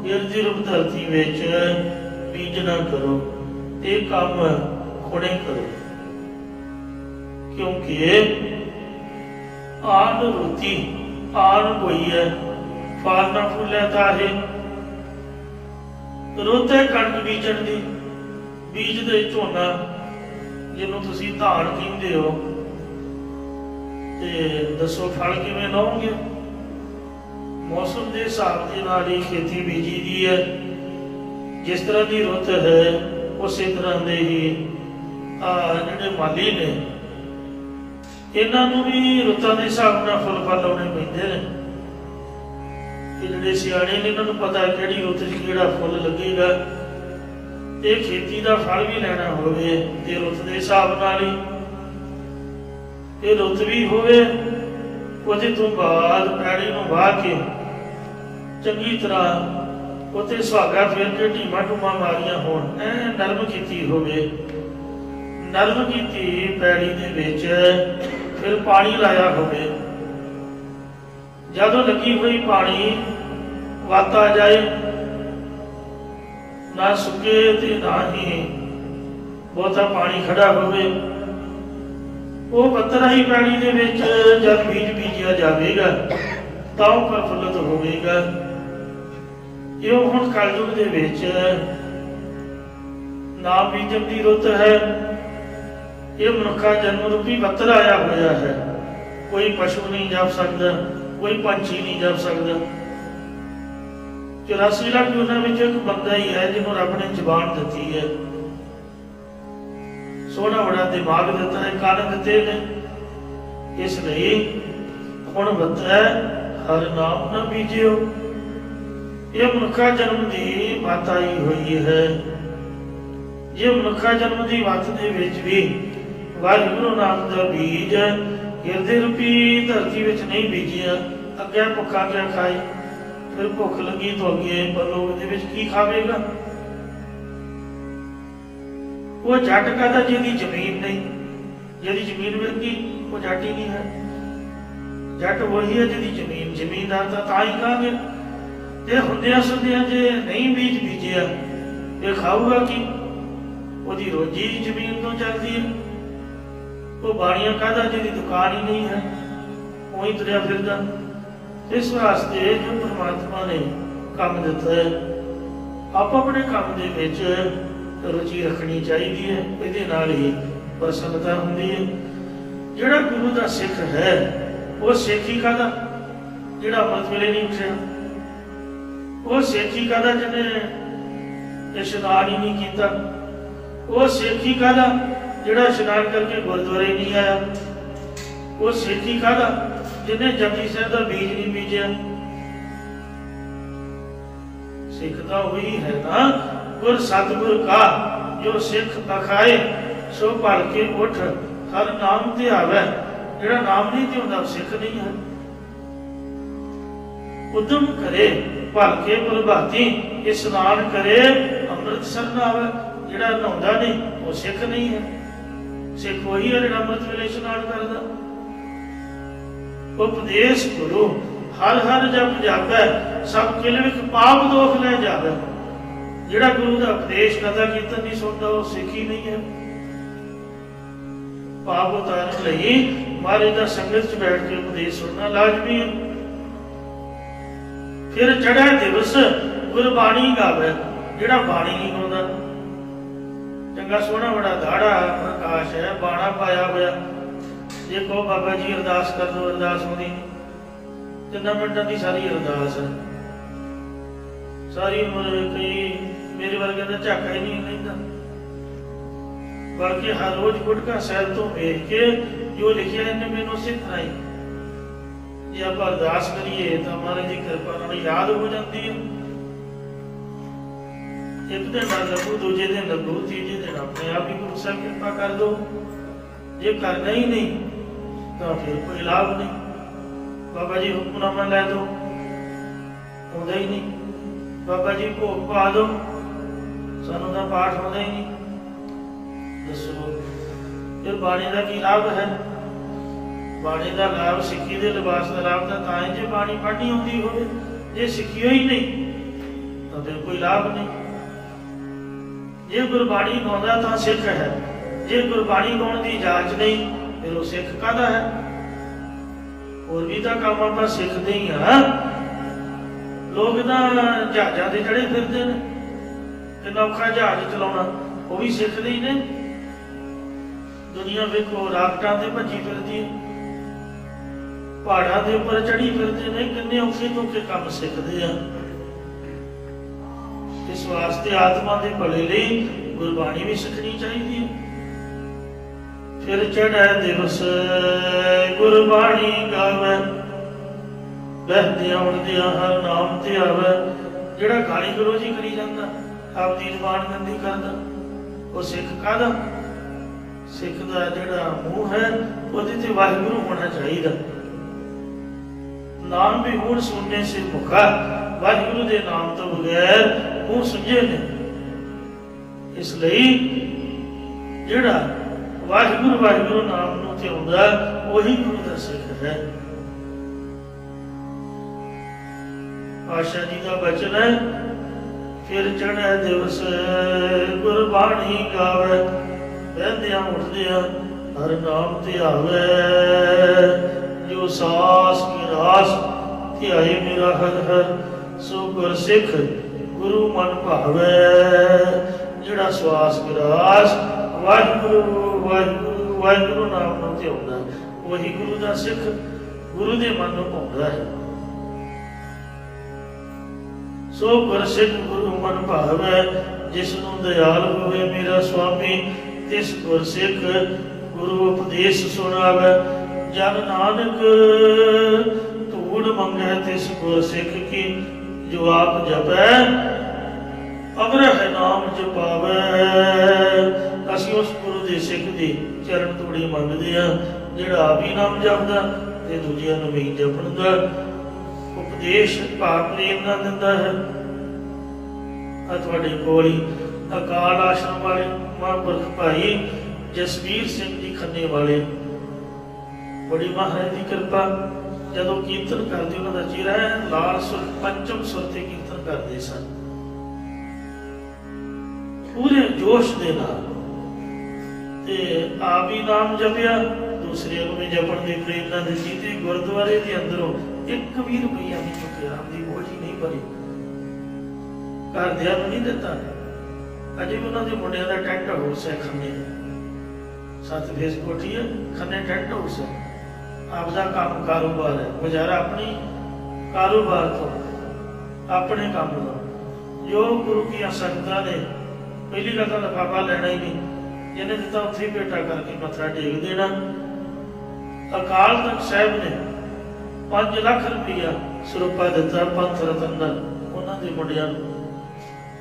[SPEAKER 2] इर्द-गिर्द धरती विच बीजना करो, ये काम हुणे करो, क्योंकि आन रुति आन होई है, फाल ना फूलै ताहे। रुत है कणक बीजण दी, बीज दे झोना जिन्हों तुसी धान कहंदे हो, ते दसो फल किवें लाओगे? मौसम के हिसाब के नाल ही खेती बीजी दी है। जिस तरह की रुत है उस तरह के ही जिहड़े माली ने इन्हों भी रुतां के हिसाब नाल फुल फल लाने पैंदे ने। जिहड़े सियाणे ने इन्हों पता किहड़ी रुत च किहड़ा फुल लगेगा। ये खेती का फल भी लेना होवे ते रुत के हिसाब नाल ही, ये रुत भी होवे ਉਹਦੇ ਤੋਂ ਬਾਅਦ ਪੈੜੀ ਨੂੰ ਵਾਹ ਕੇ ਚੰਗੀ ਤਰ੍ਹਾਂ ਉੱਤੇ ਸੁਹਾਗਾ ਫੇਰ ਕੇ ਢੀਮਾ ਢੂਮਾ ਮਾਰੀਆਂ ਹੋਣ, ਐ ਨਰਮ ਕੀਤੀ ਹੋਵੇ। ਨਰਮ ਕੀਤੀ ਪੈੜੀ ਦੇ ਵਿੱਚ ਫਿਰ ਪਾਣੀ ਲਾਇਆ ਹੋਵੇ। ਜਦੋਂ ਲੱਗੀ ਹੋਈ ਪਾਣੀ ਵੱਧ ਆ ਜਾਏ, ਨਾ ਸੁੱਕੇ ਤੇ ਨਾ ਹੀ ਬਹੁਤਾ ਪਾਣੀ ਖੜਾ ਹੋਵੇ, वो पत्थर ही पैड़ी दे विच जब बीज बीजिया जाएगा तो प्रफुल्लित होगा। यो हुण कलयुग दे विच नाम बीजन की रुत है। ये मनुखा जन्म रूपी पत्थर आया हुआ है। कोई पशु नहीं जप सकता, कोई पंछी नहीं जप सकता। 84 लाख यूनां विच एक बंदा ही है जिन्होंने रब ने जबान दी है, सोहना बड़ा दिमाग दिता है, कान दिते ने। इसलिए हुण बता हर नाम न बीजियो। ये मनुखा जन्म की मत आई हुई है। ये मनुखा जन्म की मत दे विच भी वाहिगुरू नाम का बीज हिरदे रूपी धरती विच नहीं बीजिया। अगे भुखा क्या खाए, फिर भुख लगी तो अगे परलोक दे विच की खावेगा? वो जट कहता जिहदी जमीन नहीं, जिहदी जमीन मिल गई वो जट ही नहीं है। जट वही है जिहदी जमीन, जमीनदार तां ही कहांगे। जे हुंदियां सुंदियां जे नहीं बीज बीजिया ये खाऊगा की? ओहदी रोजी जमीन तो चलती है। वो बाणियां कहता जिहदी दुकान ही नहीं है, वही तुरिया फिरदा। इस वास्ते जो परमात्मा ने काम दिता है, आप अपने काम दे विच रुचि रखनी चाहिए है। इहदे नाल ही प्रसन्नता हुंदी है। जिहड़ा गुरु का सिख है वो सिख ही कहदा जिहड़ा अमृत वेले नहीं उठिया, वो सिख ही कहदा जिन्हें इशनान ही नहीं किया, वो सिख ही कहदा जिहड़ा इशनान करके गुरुद्वारे नहीं आया, वो सिख ही कहदा जिन्हें जपजी साहिब का बीज नहीं बीजिया। सिख तो वही है ना, गुर सतगुर का जो सिख अखाए सो भल के उठ हर नाम ते आवे। जिहड़ा नाम नहीं ते हुंदा सिख नहीं है। उद्यम करे भल के प्रभाती, स्नान करे अमृत सरन आवे। जिहड़ा नहाउंदा नहीं वो सिख नहीं है। सिख वही है जिहड़ा अमृत वेले स्नान करदा। उपदेश गुरु हर हर जप जापै, सब किलविख पाप दोख ले जावे। जिहड़ा गुरु का उपदेश कथा कीर्तन नहीं सुनता वो सिख ही नहीं है। पाप उतारन लई महाराज दा संगत च बैठ के उपदेश सुनना लाजमी है। फिर चढ़ा दिवस गुरबाणी गावे। जिहड़ा बाणी नहीं गाउंदा, चंगा सोहना बड़ा दाड़ा प्रकाश है, बाणा पाया होया, जे कहो बाबा जी अरदास कर दो, अरदास होंदी नहीं। 3 मिनटां दी सारी अरदास है। सारी उम्र कई मेरे वर्गे का झाका ही नहीं लेंदा, बल्कि हर रोज गुटका सैर तो वेख के जो लिखिया इन्हें मैनू सिखाई। जे आप अरदास करिए तो महाराज की कृपा नाल याद हो जाती है। एक दिन ना लगू, दूजे दिन लगू, तीजे दिन अपने आप ही गुरु साहब कृपा कर दो। जे करना ही नहीं तो फिर कोई लाभ नहीं। बाबा जी हुक्मनामा लै दो, आउंदा ही नहीं। बाबा जी भोग पा दो, सानू दा पाठ होंदा ही नहीं। दसो फिर बाणी का की लाभ है? ਬਾਣੀ ਦਾ ਲਾਭ, ਸਿੱਖੀ ਦੇ ਲਿਬਾਸ ਦਾ ਲਾਭ ਤਾਂ ਹੀ ਜੇ ਬਾਣੀ ਪੜ੍ਹਨੀ ਆਉਂਦੀ ਹੋਵੇ। ਜੇ ਸਿੱਖਿਓ ਹੀ ਨਹੀਂ ਤਾਂ ਫਿਰ ਕੋਈ ਲਾਭ ਨਹੀਂ। ਜੇ ਗੁਰਬਾਣੀ ਗਾਉਂਦਾ ਤਾਂ ਸਿੱਖ ਹੈ, ਜੇ ਗੁਰਬਾਣੀ ਗਾਉਣ ਦੀ ਇਜਾਜ਼ਤ ਨਹੀਂ ਫਿਰ ਉਹ ਸਿੱਖ ਕਾਹਦਾ ਹੈ? ਹੋਰ ਵੀ ਤਾਂ ਕੰਮ ਆਪਾਂ ਸਿੱਖਦੇ ਹੀ ਆ। ਲੋਕ ਤਾਂ ਜਹਾਜ਼ਾਂ ਤੇ ਚੜੇ ਫਿਰਦੇ ਨੇ, ਕਿੰਨਾ ਔਖਾ ਜਹਾਜ਼ ਚਲਾਉਣਾ, ਉਹ ਵੀ ਸਿੱਖਦੇ ਹੀ ਨੇ। ਦੁਨੀਆ ਵੇਖੋ ਰਾਕਟਾਂ ਤੇ ਭੱਜੀ ਫਿਰਦੀ ਹੈ, ਪਹਾੜਾਂ ਦੇ ਉੱਪਰ ਚੜੀ ਫਿਰਦੇ ਨੇ, ਕਿੰਨੇ ਔਖੇ ਤੋਂ ਔਖੇ ਕੰਮ ਸਿੱਖਦੇ ਆ। ਇਸ ਵਾਸਤੇ ਆਤਮਾ ਦੇ ਭਲੇ ਲਈ ਗੁਰਬਾਣੀ ਵੀ ਸਿੱਖਣੀ ਚਾਹੀਦੀ ਹੈ। ਫਿਰ ਚੜ੍ਹੈ ਦਿਵਸ ਗੁਰਬਾਣੀ ਗਾਵੇ, ਬਹਿੰਦਿਆਂ ਉੱਠਦਿਆਂ ਹਰ ਨਾਮ ਤੇ ਆਵੇ। ਜਿਹੜਾ ਗਾਲੀ ਗਲੋਚ ਕਰੀ ਜਾਂਦਾ, ਆਪਦੀ ਜ਼ੁਬਾਨ ਗੰਦੀ ਕਰਦਾ, ਉਹ ਸਿੱਖ ਕਾਹਦਾ? ਸਿੱਖ ਦਾ ਜਿਹੜਾ ਮੂੰਹ ਹੈ ਉਹਦੇ ਤੇ ਵਾਹਿਗੁਰੂ ਹੋਣਾ ਚਾਹੀਦਾ। ਨਾਮ ਵੀ ਹੁਣ ਸੁਣਨੇ ਸੇ ਭੁੱਖਾ, ਵਾਹਿਗੁਰੂ ਦੇ ਨਾਮ ਤੋਂ ਬਗੈਰ ਮੂੰਹ ਸੁਝੇ ਨੇ। ਇਸ ਲਈ ਜਿਹੜਾ ਵਾਹਿਗੁਰੂ ਵਾਹਿਗੁਰੂ ਨਾਮ ਨੂੰ ਧਿਆਉਂਦਾ ਉਹੀ ਗੁਰੂ ਦਾ ਸਿੱਖ ਹੈ। ਆਸ਼ਾ ਜੀ ਦਾ ਬਚਨ ਹੈ, ਫਿਰ ਚੜ੍ਹੈ ਦਿਵਸ ਗੁਰਬਾਣੀ ਗਾਵੇ, ਬਹਿੰਦਿਆਂ ਉੱਠਦਿਆਂ ਹਰ ਨਾਮ ਤੇ ਆਵੇ। ਜੋ ਸਾਸ ਕੀ ਰਾਸ ਧਿਆਏ ਮੇਰਾ ਹਰ ਹਰ, ਸੋ ਗੁਰ ਸਿੱਖ ਗੁਰੂ ਮਨ ਭਾਵੇ। ਜਿਹੜਾ ਸਵਾਸ ਵਿਰਾਸ ਵਾਹਿਗੁਰੂ ਵਾਹਿਗੁਰੂ ਵਾਹਿਗੁਰੂ ਨਾਮ ਨੂੰ ਧਿਆਉਂਦਾ ਉਹੀ ਗੁਰੂ ਦਾ ਸਿੱਖ, ਗੁਰੂ ਦੇ ਮਨ ਨੂੰ ਭਾਉਂਦਾ ਹੈ। ਸੋ ਗੁਰ ਸਿੱਖ ਗੁਰੂ ਮਨ ਭਾਵੇ, ਜਿਸ ਨੂੰ ਦਇਆਲ ਹੋਵੇ ਮੇਰਾ ਸੁਆਮੀ, ਤਿਸ ਗੁਰ ਸਿੱਖ ਗੁਰੂ ਉਪਦੇਸ਼ ਸੁਣਾਵੇ। ਜਨ ਨਾਨਕ ਧੂੜ ਮੰਗੈ ਤਿਸ ਗੁਰ ਸਿੱਖ ਕੀ, ਜੋ ਆਪ ਜਪੈ ਅਵਰਹਿ ਨਾਮ ਜਪਾਵੇ। ਅਸੀਂ ਉਸ ਗੁਰੂ ਦੇ ਸਿੱਖ ਦੀ ਚਰਨ ਧੂੜੀ ਮੰਗਦੇ ਹਾਂ, ਜਿਹੜਾ ਆਪ ਹੀ ਨਾਮ ਜਪਦਾ ਤੇ ਦੂਜਿਆਂ ਨੂੰ ਵੀ ਜਪਣ ਦਾ ਉਪਦੇਸ਼ ਭਾਵ ਪ੍ਰੇਰਨਾ ਦਿੰਦਾ ਹੈ। ਆ ਤੁਹਾਡੇ ਕੋਲ ਹੀ ਅਕਾਲ ਆਸ਼ਰਮ ਵਾਲੇ ਮਹਾਂਪੁਰਖ ਭਾਈ ਜਸਵੀਰ ਸਿੰਘ ਜੀ ਖੰਨੇ ਵਾਲੇ, ਬੜੀ ਮਹਾਰਾਜ ਦੀ ਕਿਰਪਾ, ਜਦੋਂ ਕੀਰਤਨ ਕਰਦੇ ਉਹਨਾਂ ਦਾ ਚਿਹਰਾ ਲਾਲ ਸੁਰ ਪੰਚਮ ਸੁਰ ਤੇ ਕੀਰਤਨ ਕਰਦੇ ਸਨ, ਪੂਰੇ ਜੋਸ਼ ਦੇ ਨਾਲ, ਤੇ ਆਪ ਹੀ ਨਾਮ ਜਪਿਆ, ਦੂਸਰਿਆਂ ਨੂੰ ਵੀ ਜਪਣ ਦੀ ਪ੍ਰੇਰਨਾ ਦਿੱਤੀ। ਤੇ ਗੁਰਦੁਆਰੇ ਦੇ ਅੰਦਰੋਂ 1 ਵੀ ਰੁਪਈਆ ਨਹੀਂ ਚੁੱਕਿਆ, ਆਪਦੀ ਬੋਝੀ ਨਹੀਂ ਭਰੀ, ਘਰਦਿਆਂ ਨੂੰ ਨਹੀਂ ਦਿੱਤਾ। ਅਜੇ ਵੀ ਉਹਨਾਂ ਦੇ ਮੁੰਡਿਆਂ ਦਾ ਟੈਂਟ ਹਾਊਸ ਹੈ ਖੰਨੇ, 7 ਫੇਸ ਕੋਠੀ ਹੈ, ਖੰਨੇ ਟੈਂਟ ਹਾਊਸ ਹੈ। ਆਪਦਾ ਕੰਮ ਕਾਰੋਬਾਰ ਹੈ, ਗੁਜ਼ਾਰਾ ਆਪਣੀ ਕਾਰੋਬਾਰ ਤੋਂ, ਆਪਣੇ ਕੰਮ ਦਾ। ਜੋ ਗੁਰੂ ਦੀਆਂ ਸੰਗਤਾਂ ਨੇ ਪਹਿਲੀ ਗੱਲ ਤਾਂ ਲਿਫਾਫਾ ਲੈਣਾ ਹੀ ਨਹੀਂ, ਜਿਹਨੇ ਦਿੱਤਾ ਉੱਥੇ ਭੇਟਾ ਕਰਕੇ ਮੱਥਾ ਟੇਕ ਦੇਣਾ। ਅਕਾਲ ਤਖਤ ਸਾਹਿਬ ਨੇ 5 ਲੱਖ ਰੁਪਈਆ ਸਰੂਪਾ ਦਿੱਤਾ ਪੰਥ ਰਤਨ ਦਾ ਉਹਨਾਂ ਦੇ ਮੁੰਡਿਆਂ ਨੂੰ।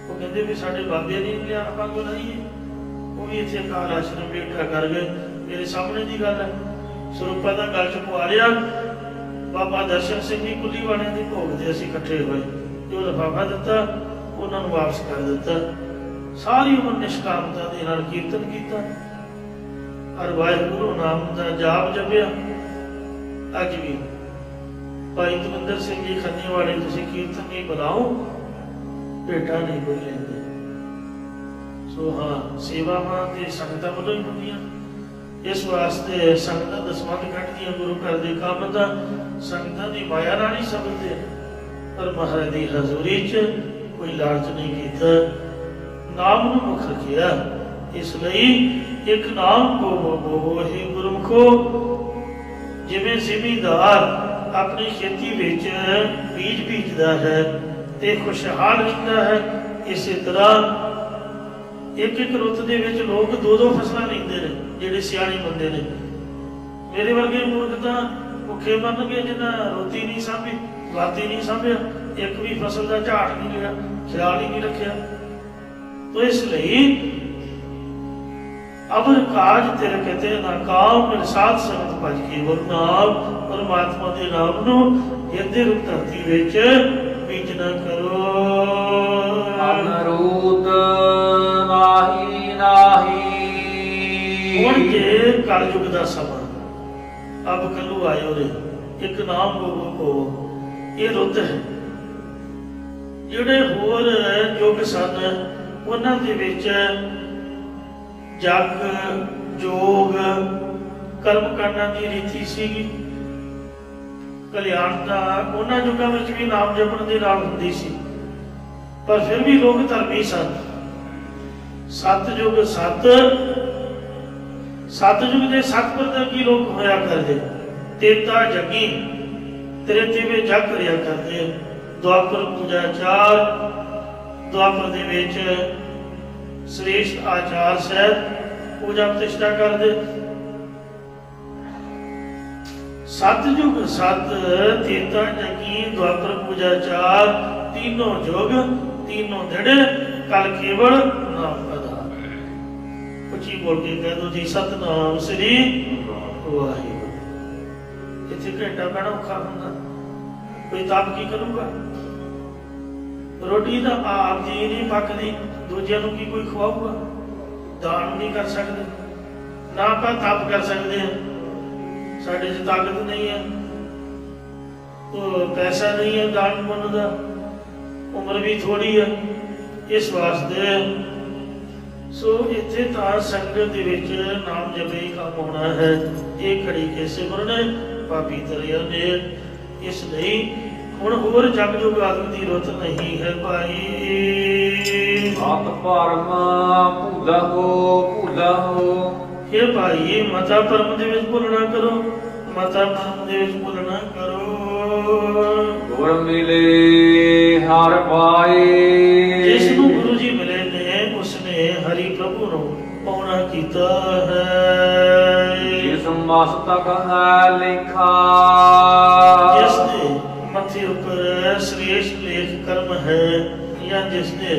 [SPEAKER 2] ਉਹ ਕਹਿੰਦੇ ਵੀ ਸਾਡੇ ਬਾਬੇ ਨੇ ਲਿਆ, ਆਪਾਂ ਕਿਉਂ ਲਾਈਏ? ਉਹ ਵੀ ਇੱਥੇ ਅਕਾਲ ਆਸ਼ਰਮ ਭੇਟਾ ਕਰ ਗਏ। ਮੇਰੇ ਸਾਹਮਣੇ ਦੀ ਗੱਲ ਹੈ, ਸਰੂਪਾ ਦਾ ਗਲ ਚ ਪਵਾ ਲਿਆ। ਬਾਬਾ ਦਰਸ਼ਨ ਸਿੰਘ ਜੀ ਕੁੱਲੀ ਵਾਲਿਆਂ ਦੇ ਭੋਗ ਦੇ ਅਸੀਂ ਇਕੱਠੇ ਹੋਏ, ਜੋ ਲਿਫਾਫਾ ਦਿੱਤਾ ਉਹਨਾਂ ਨੂੰ ਵਾਪਸ ਕਰ ਦਿੱਤਾ। ਸਾਰੀ ਉਮਰ ਨਿਸ਼ਕਾਮਤਾ ਦੇ ਨਾਲ ਕੀਰਤਨ ਕੀਤਾ, ਹਰ ਵਾਹਿਗੁਰੂ ਨਾਮ ਦਾ ਜਾਪ ਜਪਿਆ। ਅੱਜ ਵੀ ਭਾਈ ਦਵਿੰਦਰ ਸਿੰਘ ਜੀ ਖੰਨੇ ਵਾਲੇ, ਤੁਸੀਂ ਕੀਰਤਨ ਨਹੀਂ ਬੁਲਾਓ, ਭੇਟਾ ਨਹੀਂ ਕੋਈ ਲੈਂਦੇ। ਸੋ ਹਾਂ, ਸੇਵਾਵਾਂ ਤੇ ਸੰਗਤਾਂ ਵੱਲੋਂ ਹੀ ਹੁੰਦੀਆਂ। ਇਸ ਵਾਸਤੇ ਸੰਗਤਾਂ ਦਸਵੰਧ ਕੱਢਦੀਆਂ ਗੁਰੂ ਘਰ ਦੇ ਕੰਮ ਦਾ, ਸੰਗਤਾਂ ਦੀ ਮਾਇਆ ਨਾਲ ਹੀ ਸਮਝਦੇ, ਪਰ ਮਹਾਰਾਜ ਦੀ ਹਜ਼ੂਰੀ 'ਚ ਕੋਈ ਲਾਲਚ ਨਹੀਂ ਕੀਤਾ, ਨਾਮ ਨੂੰ ਮੁੱਖ ਰੱਖਿਆ। ਇਸ ਲਈ ਇੱਕ ਨਾਮ ਕੋ ਹੀ ਗੁਰਮੁਖੋ। ਜਿਵੇਂ ਜ਼ਿਮੀਂਦਾਰ ਆਪਣੀ ਖੇਤੀ ਵਿੱਚ ਬੀਜ ਬੀਜਦਾ ਹੈ ਤੇ ਖੁਸ਼ਹਾਲ ਰਹਿੰਦਾ ਹੈ, ਇਸੇ ਤਰ੍ਹਾਂ ਇੱਕ ਰੁੱਤ ਦੇ ਵਿੱਚ ਲੋਕ 2-2 ਫਸਲਾਂ ਲੈਂਦੇ ਨੇ। ਜਿਹੜੇ ਸਿਆਣੇ ਬੰਦੇ ਨੇ, ਮੇਰੇ ਵਰਗੇ ਮੂਰਖ ਤਾਂ ਭੁੱਖੇ ਮਰਨਗੇ ਜਿਨ੍ਹਾਂ ਰੋਟੀ ਨਹੀਂ ਸਾਂਭੀ, ਵਾਤੀ ਨਹੀਂ ਸਾਂਭਿਆ, ਇੱਕ ਵੀ ਫਸਲ ਦਾ ਝਾੜ ਨਹੀਂ ਲਿਆ, ਖਿਆਲ ਹੀ ਨਹੀਂ ਰੱਖਿਆ। ਤੋ ਇਸ ਲਈ ਅਬਰ ਕਾਜ ਤੇਰੇ ਕਹਤੇ ਨਾਕਾਮ, ਮੇਰੇ ਸਾਥ ਸੰਗਤ ਭਜ ਕੇ ਗੁਰੂ ਨਾਮ ਪਰਮਾਤਮਾ ਦੇ ਨਾਮ ਨੂੰ ਹਿਰਦੇ ਰੂਪ ਧਰਤੀ ਵਿੱਚ ਬੀਜਣਾ ਕਰੋ।
[SPEAKER 1] ਅਨਰੂਤ ਨਾਹੀ ਨਾਹੀ।
[SPEAKER 2] ਹੁਣ ਜੇ ਕਲਯੁਗ ਦਾ ਸਮਾਂ, ਅਬ ਕੱਲੂ ਆਇਓ ਰੇ, ਇੱਕ ਨਾਮ ਗੋਗੋ ਕੋ। ਇਹ ਰੁੱਤ ਹੈ। ਜਿਹੜੇ ਹੋਰ ਯੁੱਗ ਸਨ ਉਹਨਾਂ ਦੇ ਵਿੱਚ ਜਗ ਜੋਗ ਕਰਮ ਕਰਨਾ ਦੀ ਰੀਤੀ ਸੀਗੀ। ਕਲਿਆਣ ਦਾ ਉਹਨਾਂ ਯੁੱਗਾਂ ਵਿੱਚ ਵੀ ਨਾਮ ਜਪਣ ਦੇ ਨਾਲ ਹੁੰਦੀ ਸੀ, ਪਰ ਫਿਰ ਵੀ ਲੋਕ ਧਰਮੀ ਸਨ। ਸਤਯੁਗ ਸਤਯੁਗ ਦੇ ਸਤਪੁਰਖੀ ਲੋਕ ਹੋਇਆ ਕਰਦੇ। ਤੇਤਾ ਜਗੀ ਤ੍ਰੇਤੇ ਜਗ ਕਰਿਆ ਕਰਦੇ। ਦੁਆਪਰ ਪੂਜਾ ਚਾਰ, ਦੁਆਪਰ ਦੇ ਵਿੱਚ ਸ੍ਰੇਸ਼ਟ ਆਚਾਰ ਸਹਿਤ ਪੂਜਾ ਪ੍ਰਤਿਸ਼ਠਾ ਕਰਦੇ। ਸਤਯੁਗ ਸਤ ਤੇਤਾ ਜਗੀ ਦੁਆਪਰ ਪੂਜਾ ਚਾਰ, तीनों जोग तीनों दृढ़ कल केवल नाम आधार। उची बोल के कह दो जी सतनाम श्री वाहिगुरू। इत्थे घंटा बड़ा औखा हुंदा, कोई तप की करूगा? रोटी तो आप जी नहीं पकदी, दूजिਆਂ ਨੂੰ की कोई खवाऊगा? दान नहीं कर सकते, ना ਆਪਾਂ तप कर सकते हैं, साडे च ताकत नहीं है, तो पैसा नहीं है दान पुण्य का, उम्र भी थोड़ी है, इस वास्ते सो इत्थे तां संगत दे विच नाम जपे ही काम होना है। ये घड़ी के सिमरन पापी तरिया ने, इसलिए हुण होर जग जुग आदमी दी रुत नहीं है भाई।
[SPEAKER 1] आत भरम भूला हो
[SPEAKER 2] हे भाई मता परम दे विच भुलना करो, मता परम दे विच भुलना करो।
[SPEAKER 1] गुर मिले हर पाए,
[SPEAKER 2] जिसनों गुरु जी मिले ने उसने हरि प्रभु नो पाउना कीता है।
[SPEAKER 1] जिस मस्तक है लिखा,
[SPEAKER 2] जिसने मथे ऊपर श्रेष्ठ लेख कर्म है, या जिसने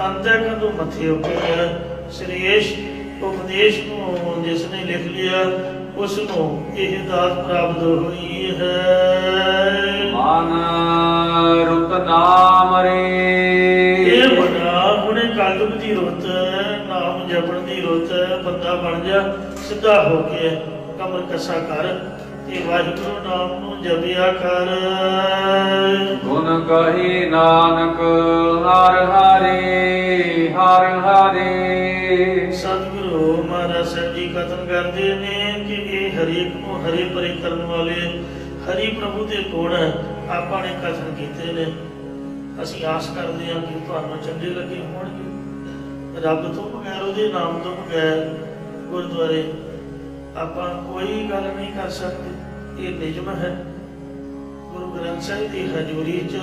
[SPEAKER 2] अंतःकरण मथे ऊपर श्रेष्ठ उपदेश को जिसने लिख लिया, उसको यह दात प्राप्त हुई है।
[SPEAKER 1] मन रुत नाम रे,
[SPEAKER 2] ये बड़ा हुणे कलयुग दी रुत नाम जपण दी रुत। बंदा बन जा सिद्धा होके कमर कसा कर ते वाहिगुरू नाम नू जपिया कर।
[SPEAKER 1] गुण कही नानक हर हरे हर हरे।
[SPEAKER 2] सतगुरु महाराज साहब जी कथन करते ने कि ये हरेक को हरे परे करने वाले हरि प्रभु के गुण ਆਪਾਂ ਨੇ ਕਥਨ ਕੀਤੇ ਨੇ। ਅਸੀਂ ਆਸ ਕਰਦੇ ਹਾਂ ਕਿ ਤੁਹਾਨੂੰ ਚੰਗੇ ਲੱਗੇ ਹੋਣਗੇ। ਰੱਬ ਤੋਂ ਬਗੈਰ, ਉਹਦੇ ਨਾਮ ਤੋਂ ਬਗੈਰ ਗੁਰਦੁਆਰੇ ਆਪਾਂ ਕੋਈ ਗੱਲ ਨਹੀਂ ਕਰ ਸਕਦੇ। ਇਹ ਨਿਯਮ ਹੈ। ਗੁਰੂ ਗ੍ਰੰਥ ਸਾਹਿਬ ਦੀ ਹਜ਼ੂਰੀ 'ਚ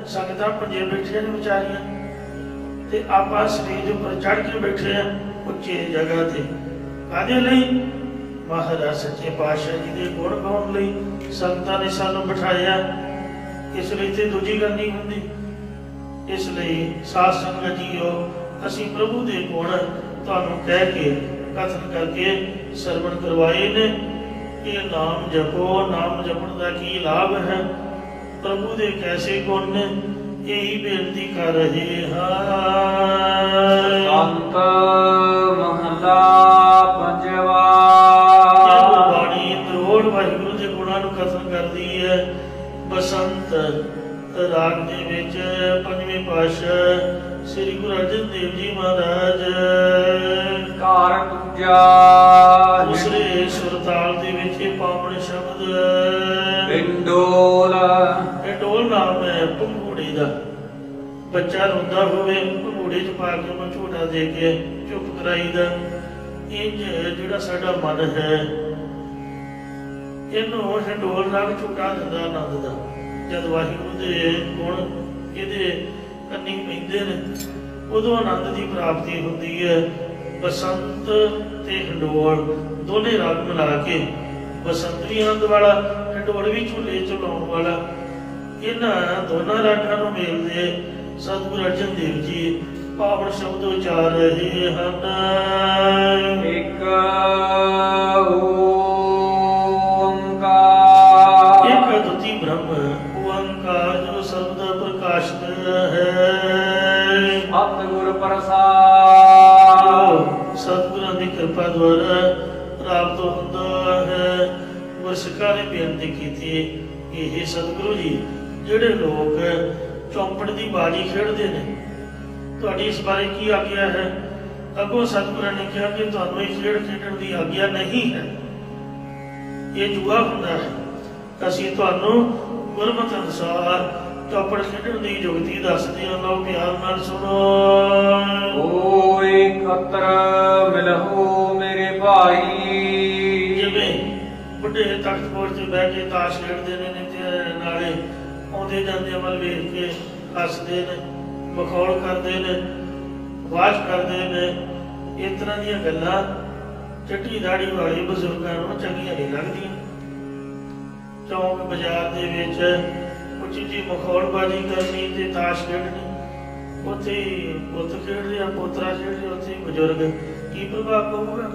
[SPEAKER 2] ਸੰਗਤਾਂ ਪੰਜੇ ਬੈਠੀਆਂ ਨੇ ਵਿਚਾਰੀਆਂ, ਤੇ ਆਪਾਂ ਸਟੇਜ ਉੱਪਰ ਚੜ੍ਹ ਕੇ ਬੈਠੇ ਆ ਉੱਚੇ ਜਗ੍ਹਾ ਤੇ। ਕਾਹਦੇ ਲਈ? ਮਹਾਰਾਜ ਸੱਚੇ ਪਾਤਸ਼ਾਹ ਜੀ ਦੇ ਗੁਣ ਗਾਉਣ ਲਈ ਸੰਗਤਾਂ ਨੇ ਸਾਨੂੰ ਬਿਠਾਇਆ। ਇਸ ਲਈ ਤੇ ਦੂਜੀ ਗੱਲ ਨਹੀਂ ਹੁੰਦੀ। ਇਸ ਲਈ ਸਾਧ ਸੰਗਤ ਜੀਓ, ਅਸੀਂ ਪ੍ਰਭੂ ਦੇ ਗੁਣ ਤੁਹਾਨੂੰ ਕਹਿ ਕੇ ਕਥਨ ਕਰਕੇ ਸਰਵਣ ਕਰਵਾਏ ਨੇ। ਇਹ ਨਾਮ ਜਪੋ। ਨਾਮ ਜਪਣ ਦਾ ਕੀ ਲਾਭ ਹੈ? ਪ੍ਰਭੂ ਦੇ ਕੈਸੇ ਗੁਣ ਨੇ, यही बेनती कर रहे हैं।
[SPEAKER 1] संत महला पंजवा।
[SPEAKER 2] गुरबाणी द्रोड़ वाहिगुरु के गुणों को कथन करती है। बसंत राग दे विच पंजवें पातशाह श्री गुरु अर्जन देव जी महाराज
[SPEAKER 1] कार दूजा
[SPEAKER 2] दूसरे सुरताल दे विच पावन शब्द
[SPEAKER 1] पिंडोल।
[SPEAKER 2] पिंडोल नाम है पंघूड़े का। बच्चा रोंदा होवे पंघूड़े च पा के ਉਹਨੂੰ ਝੋਟਾ ਦੇ ਕੇ ਚੁੱਪ ਕਰਾਈਦਾ। ਇੰਜ ਜਿਹੜਾ ਸਾਡਾ ਮਨ ਹੈ ਇਹਨੂੰ ਹਿੰਡੋਲ ਨਾਲ ਝੂਟਾ ਦਿੰਦਾ ਆਨੰਦ ਦਾ। ਜਦ ਵਾਹਿਗੁਰੂ ਦੇ ਗੁਣ ਇਹਦੇ ਕੰਨੀ ਪੈਂਦੇ ਨੇ ਉਦੋਂ ਆਨੰਦ ਦੀ ਪ੍ਰਾਪਤੀ ਹੁੰਦੀ ਹੈ। ਬਸੰਤ ਤੇ ਹਿੰਡੋਲ ਦੋਨੇ ਰਾਗ ਮਿਲਾ ਕੇ, ਬਸੰਤ ਵੀ ਆਨੰਦ ਵਾਲਾ, ਹਿੰਡੋਲ ਵੀ ਝੂਲੇ ਝੁਲਾਉਣ ਵਾਲਾ, ਇਹਨਾਂ ਦੋਨਾਂ ਰਾਗਾਂ ਨੂੰ ਮੇਲਦੇ ਸਤਿਗੁਰੂ ਅਰਜਨ ਦੇਵ ਜੀ ਪਾਵਨ ਸ਼ਬਦ ਉਚਾਰ ਰਹੇ ਹਨ।
[SPEAKER 1] ਇੱਕ
[SPEAKER 2] ਅਦੁੱਤੀ ਬ੍ਰਹਮ ਓੰਕਾਰ ਜੋ ਸਰਬ ਦਾ ਪ੍ਰਕਾਸ਼ਕ ਹੈ।
[SPEAKER 1] ਸਤਿਗੁਰ ਪ੍ਰਸਾਦ
[SPEAKER 2] ਸਤਿਗੁਰਾਂ ਦੀ ਕਿਰਪਾ ਦੁਆਰਾ ਪ੍ਰਾਪਤ ਹੁੰਦਾ ਹੈ। ਗੁਰਸਿੱਖਾਂ ਨੇ ਬੇਨਤੀ ਕੀਤੀ ਕਿ ਇਹ ਸਤਿਗੁਰੂ ਜੀ, ਜਿਹੜੇ ਲੋਕ ਚੌਂਪੜ ਦੀ ਬਾਜੀ ਖੇਡਦੇ ਨੇ, ਤੁਹਾਡੀ ਇਸ ਬਾਰੇ ਕੀ ਆਗਿਆ ਹੈ? ਅੱਗੋਂ ਸਤਿਗੁਰਾਂ ਨੇ ਕਿਹਾ ਕਿ ਤੁਹਾਨੂੰ ਇਹ ਖੇਡ ਖੇਡਣ ਦੀ ਆਗਿਆ ਨਹੀਂ ਹੈ, ਇਹ ਜੂਆ ਹੁੰਦਾ ਹੈ। ਅਸੀਂ ਤੁਹਾਨੂੰ ਗੁਰਮਤਿ ਅਨੁਸਾਰ ਚੌਪੜ ਖੇਡਣ ਦੀ ਜੁਗਤੀ ਦੱਸਦੇ ਹਾਂ, ਲਓ ਪਿਆਰ ਨਾਲ ਸੁਣੋ।
[SPEAKER 1] ਓਏ ਖੱਤਰ ਮਿਲਹੁ ਮੇਰੇ ਭਾਈ।
[SPEAKER 2] ਜਿਵੇਂ ਬੁੱਢੇ ਤਖਤਪੁਰ 'ਚ ਬਹਿ ਕੇ ਤਾਸ਼ ਖੇਡਦੇ ਨੇ ਤੇ ਨਾਲੇ ਆਉਂਦੇ ਜਾਂਦੇ ਵੱਲ ਵੇਖ ਕੇ ਹੱਸਦੇ ਨੇ, ਮਖੌਲ ਕਰਦੇ ਨੇ, ਵਾਜ ਕਰਦੇ ਨੇ, ਇਸ ਤਰ੍ਹਾਂ ਦੀਆਂ ਗੱਲਾਂ ਚਿੱਟੀ ਦਾੜੀ ਵਾਲੇ ਬਜ਼ੁਰਗਾਂ ਨੂੰ ਚੰਗੀਆਂ ਨਹੀਂ ਲੱਗਦੀਆਂ। ਚੌਂਕ ਬਾਜ਼ਾਰ ਦੇ ਵਿੱਚ ਉੱਚੀ ਜੀ ਮਖੌਲਬਾਜ਼ੀ ਕਰਨੀ ਤੇ ਤਾਸ਼ ਖੇਡਣੀ, ਉੱਥੇ ਪੁੱਤ ਖੇਡ ਰਿਹਾ, ਪੋਤਰਾ ਖੇਡ ਰਿਹਾ, ਉੱਥੇ ਬਜ਼ੁਰਗ, ਕੀ ਪ੍ਰਭਾਵ ਪਊਗਾ?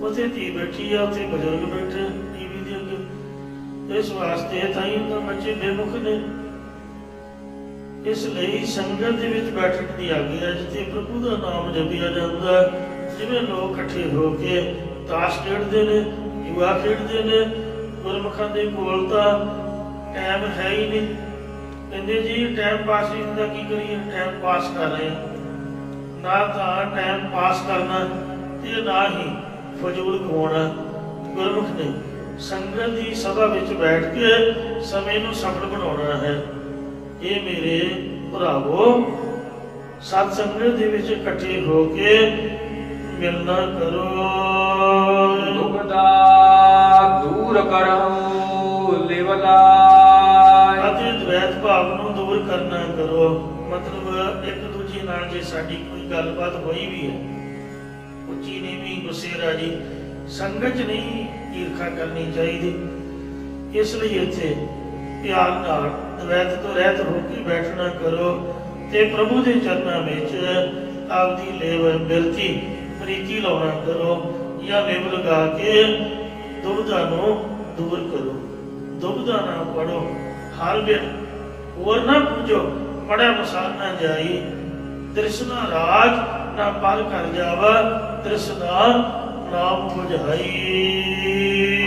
[SPEAKER 2] ਉੱਥੇ ਧੀ ਬੈਠੀ ਆ, ਉੱਥੇ ਬਜ਼ੁਰਗ ਬੈਠੇ ਟੀਵੀ ਦੇ ਅੱਗੇ। ਇਸ ਵਾਸਤੇ ਤਾਂ ਹੀ ਉਹਨਾਂ ਬੱਚੇ ਬੇਮੁਖ ਨੇ। ਇਸ ਲਈ ਸੰਗਤ ਦੇ ਵਿੱਚ ਬੈਠਣ ਦੀ ਆਗਿਆ, ਜਿੱਥੇ ਪ੍ਰਭੂ ਦਾ ਨਾਮ ਜਪਿਆ ਜਾਂਦਾ। ਜਿਵੇਂ ਲੋਕ ਇਕੱਠੇ ਹੋ ਕੇ ਤਾਸ਼ ਖੇਡਦੇ ਨੇ, ਜੂਆ ਖੇਡਦੇ ਨੇ, ਗੁਰਮੁਖਾਂ ਦੇ ਕੋਲ ਤਾਂ ਟਾਈਮ ਹੈ ਹੀ ਨਹੀਂ। ਕਹਿੰਦੇ ਜੀ ਟਾਈਮ ਪਾਸ ਨਹੀਂ ਹੁੰਦਾ, ਕੀ ਕਰੀਏ? ਟਾਈਮ ਪਾਸ ਕਰ ਰਹੇ ਹਾਂ। ਨਾ ਤਾਂ ਟਾਈਮ ਪਾਸ ਕਰਨਾ ਤੇ ਨਾ ਹੀ ਫਜ਼ੂਲ ਗਵਾਉਣਾ। ਗੁਰਮੁਖ ਨੇ ਸੰਗਤ ਦੀ ਸਭਾ ਵਿੱਚ ਬੈਠ ਕੇ ਸਮੇਂ ਨੂੰ ਸਫਲ ਬਣਾਉਣਾ ਹੈ। ਇਹ ਮੇਰੇ ਭਰਾਵੋ, ਸਤ ਸੰਗਤ ਦੇ ਵਿੱਚ ਇਕੱਠੇ ਹੋ ਕੇ ਮਿਲਣਾ ਕਰੋ।
[SPEAKER 1] ਦੁਬਦਾ ਦੂਰ ਕਰਹੁ ਲਿਵ ਲਾਇ।
[SPEAKER 2] ਅਤੇ ਦ્વੈਤ ਭਾਵ ਨੂੰ ਦੂਰ ਕਰਨਾ ਕਰੋ। ਮਤਲਬ ਇੱਕ ਦੂਜੇ ਨਾਲ ਜੇ ਸਾਡੀ ਕੋਈ ਗੱਲਬਾਤ ਹੋਈ ਵੀ ਹੈ, ਉੱਚੀ ਨੀਵੀਂ ਗੁੱਸੇ ਰਾਜੀ, ਸੰਗਤ 'ਚ ਨਹੀਂ ਈਰਖਾ ਕਰਨੀ ਚਾਹੀਦੀ। ਇਸ ਲਈ ਇੱਥੇ ਪਿਆਰ ਨਾਲ ਦ્વੈਤ ਤੋਂ ਰਹਿਤ ਹੋ ਕੇ ਬੈਠਣਾ ਕਰੋ ਤੇ ਪ੍ਰਭੂ ਦੇ ਚਰਨਾਂ ਵਿੱਚ ਆਪਦੀ ਲੇਵ ਬਿਰਤੀ ਪ੍ਰੀਤੀ ਲਾਉਣਾ ਕਰੋ, ਜਾਂ ਲੇਵ ਲਗਾ ਕੇ ਦੁਬਿਧਾ ਨੂੰ ਦੂਰ ਕਰੋ। ਦੁਬਿਧਾ ਨਾ ਪੜੋ, ਹਰ ਵੇਲੇ ਹੋਰ ਨਾ ਪੁੱਜੋ, ਪੜਿਆ ਮਸਾਲ ਨਾ ਜਾਈ। ਤ੍ਰਿਸ਼ਨਾ ਰਾਜ ਨਾ ਪਰ ਕਰ ਜਾਵਾ, ਤ੍ਰਿਸ਼ਨਾ ਨਾਮ ਬੁਝਾਈ।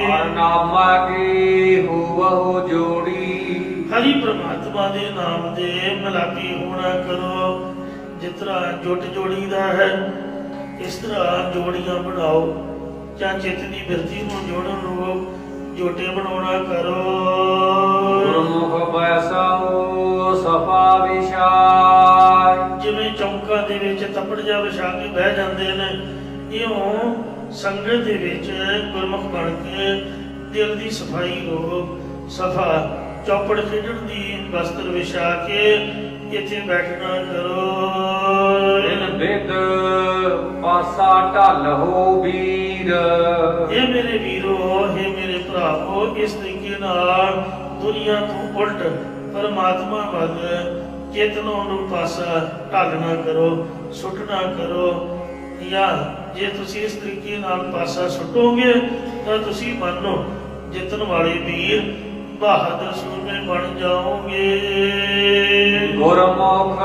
[SPEAKER 1] ਹਰ ਨਾਮਾ ਕੀ ਹੋਵਹੁ ਜੋੜੀ।
[SPEAKER 2] ਹਰੀ ਪ੍ਰਮਾਤਮਾ ਦੇ ਨਾਮ ਦੇ ਮਿਲਾਪੀ ਹੋਣਾ ਕਰੋ। ਜਿਸ ਤਰ੍ਹਾਂ ਜੁੱਟ ਜੋੜੀਦਾ ਹੈ, ਇਸ ਤਰ੍ਹਾਂ ਜੋੜੀਆਂ ਬਣਾਓ। ਜਾਂ ਚਿੱਤ ਦੀ ਬਿਰਤੀ ਨੂੰ ਜੋੜਨ ਨੂੰ ਜੋਟੇ ਬਣਾਉਣਾ ਕਰੋ।
[SPEAKER 1] ਗੁਰਮੁਖ ਬੈਸਹੁ ਸਫਾ ਵਿਛਾਇ।
[SPEAKER 2] ਜਿਵੇਂ ਚੌਂਕਾਂ ਦੇ ਵਿੱਚ ਤੱਪੜ ਜਾ ਵਿਛਾ ਕੇ ਬਹਿ ਜਾਂਦੇ ਨੇ, ਇਉਂ ਸੰਗਤ ਦੇ ਵਿੱਚ ਗੁਰਮੁਖ ਬਣ ਕੇ ਦਿਲ ਦੀ ਸਫਾਈ ਹੋ। ਸਫਾ ਚੌਪੜ ਖੇਡਣ ਦੀ ਵਸਤਰ ਵਿਛਾ ਕੇ ਇੱਥੇ ਬੈਠਣਾ ਕਰੋ।
[SPEAKER 1] ਬਿਨ ਬਿਦ ਪਾਸਾ ਢਲਹੁ ਵੀਰ।
[SPEAKER 2] ਇਹ ਮੇਰੇ ਵੀਰੋ, ਇਹ ਮੇਰੇ ਭਰਾਵੋ, ਇਸ ਤਰੀਕੇ ਨਾਲ ਦੁਨੀਆ ਤੋਂ ਉਲਟ ਪਰਮਾਤਮਾ ਵੱਲ ਚੇਤ ਨੂੰ ਪਾਸਾ ਢਾਲਣਾ ਕਰੋ, ਸੁੱਟਣਾ ਕਰੋ। ਜਾਂ ਜੇ ਤੁਸੀਂ ਇਸ ਤਰੀਕੇ ਨਾਲ ਪਾਸਾ ਸੁੱਟੋਗੇ ਤਾਂ ਤੁਸੀਂ ਮੰਨੋ ਜਿੱਤਣ ਵਾਲੇ ਵੀਰ ਬਹਾਦਰ ਸੂਰਮੇ ਬਣ ਜਾਓਗੇ।
[SPEAKER 1] ਗੁਰਮੁਖ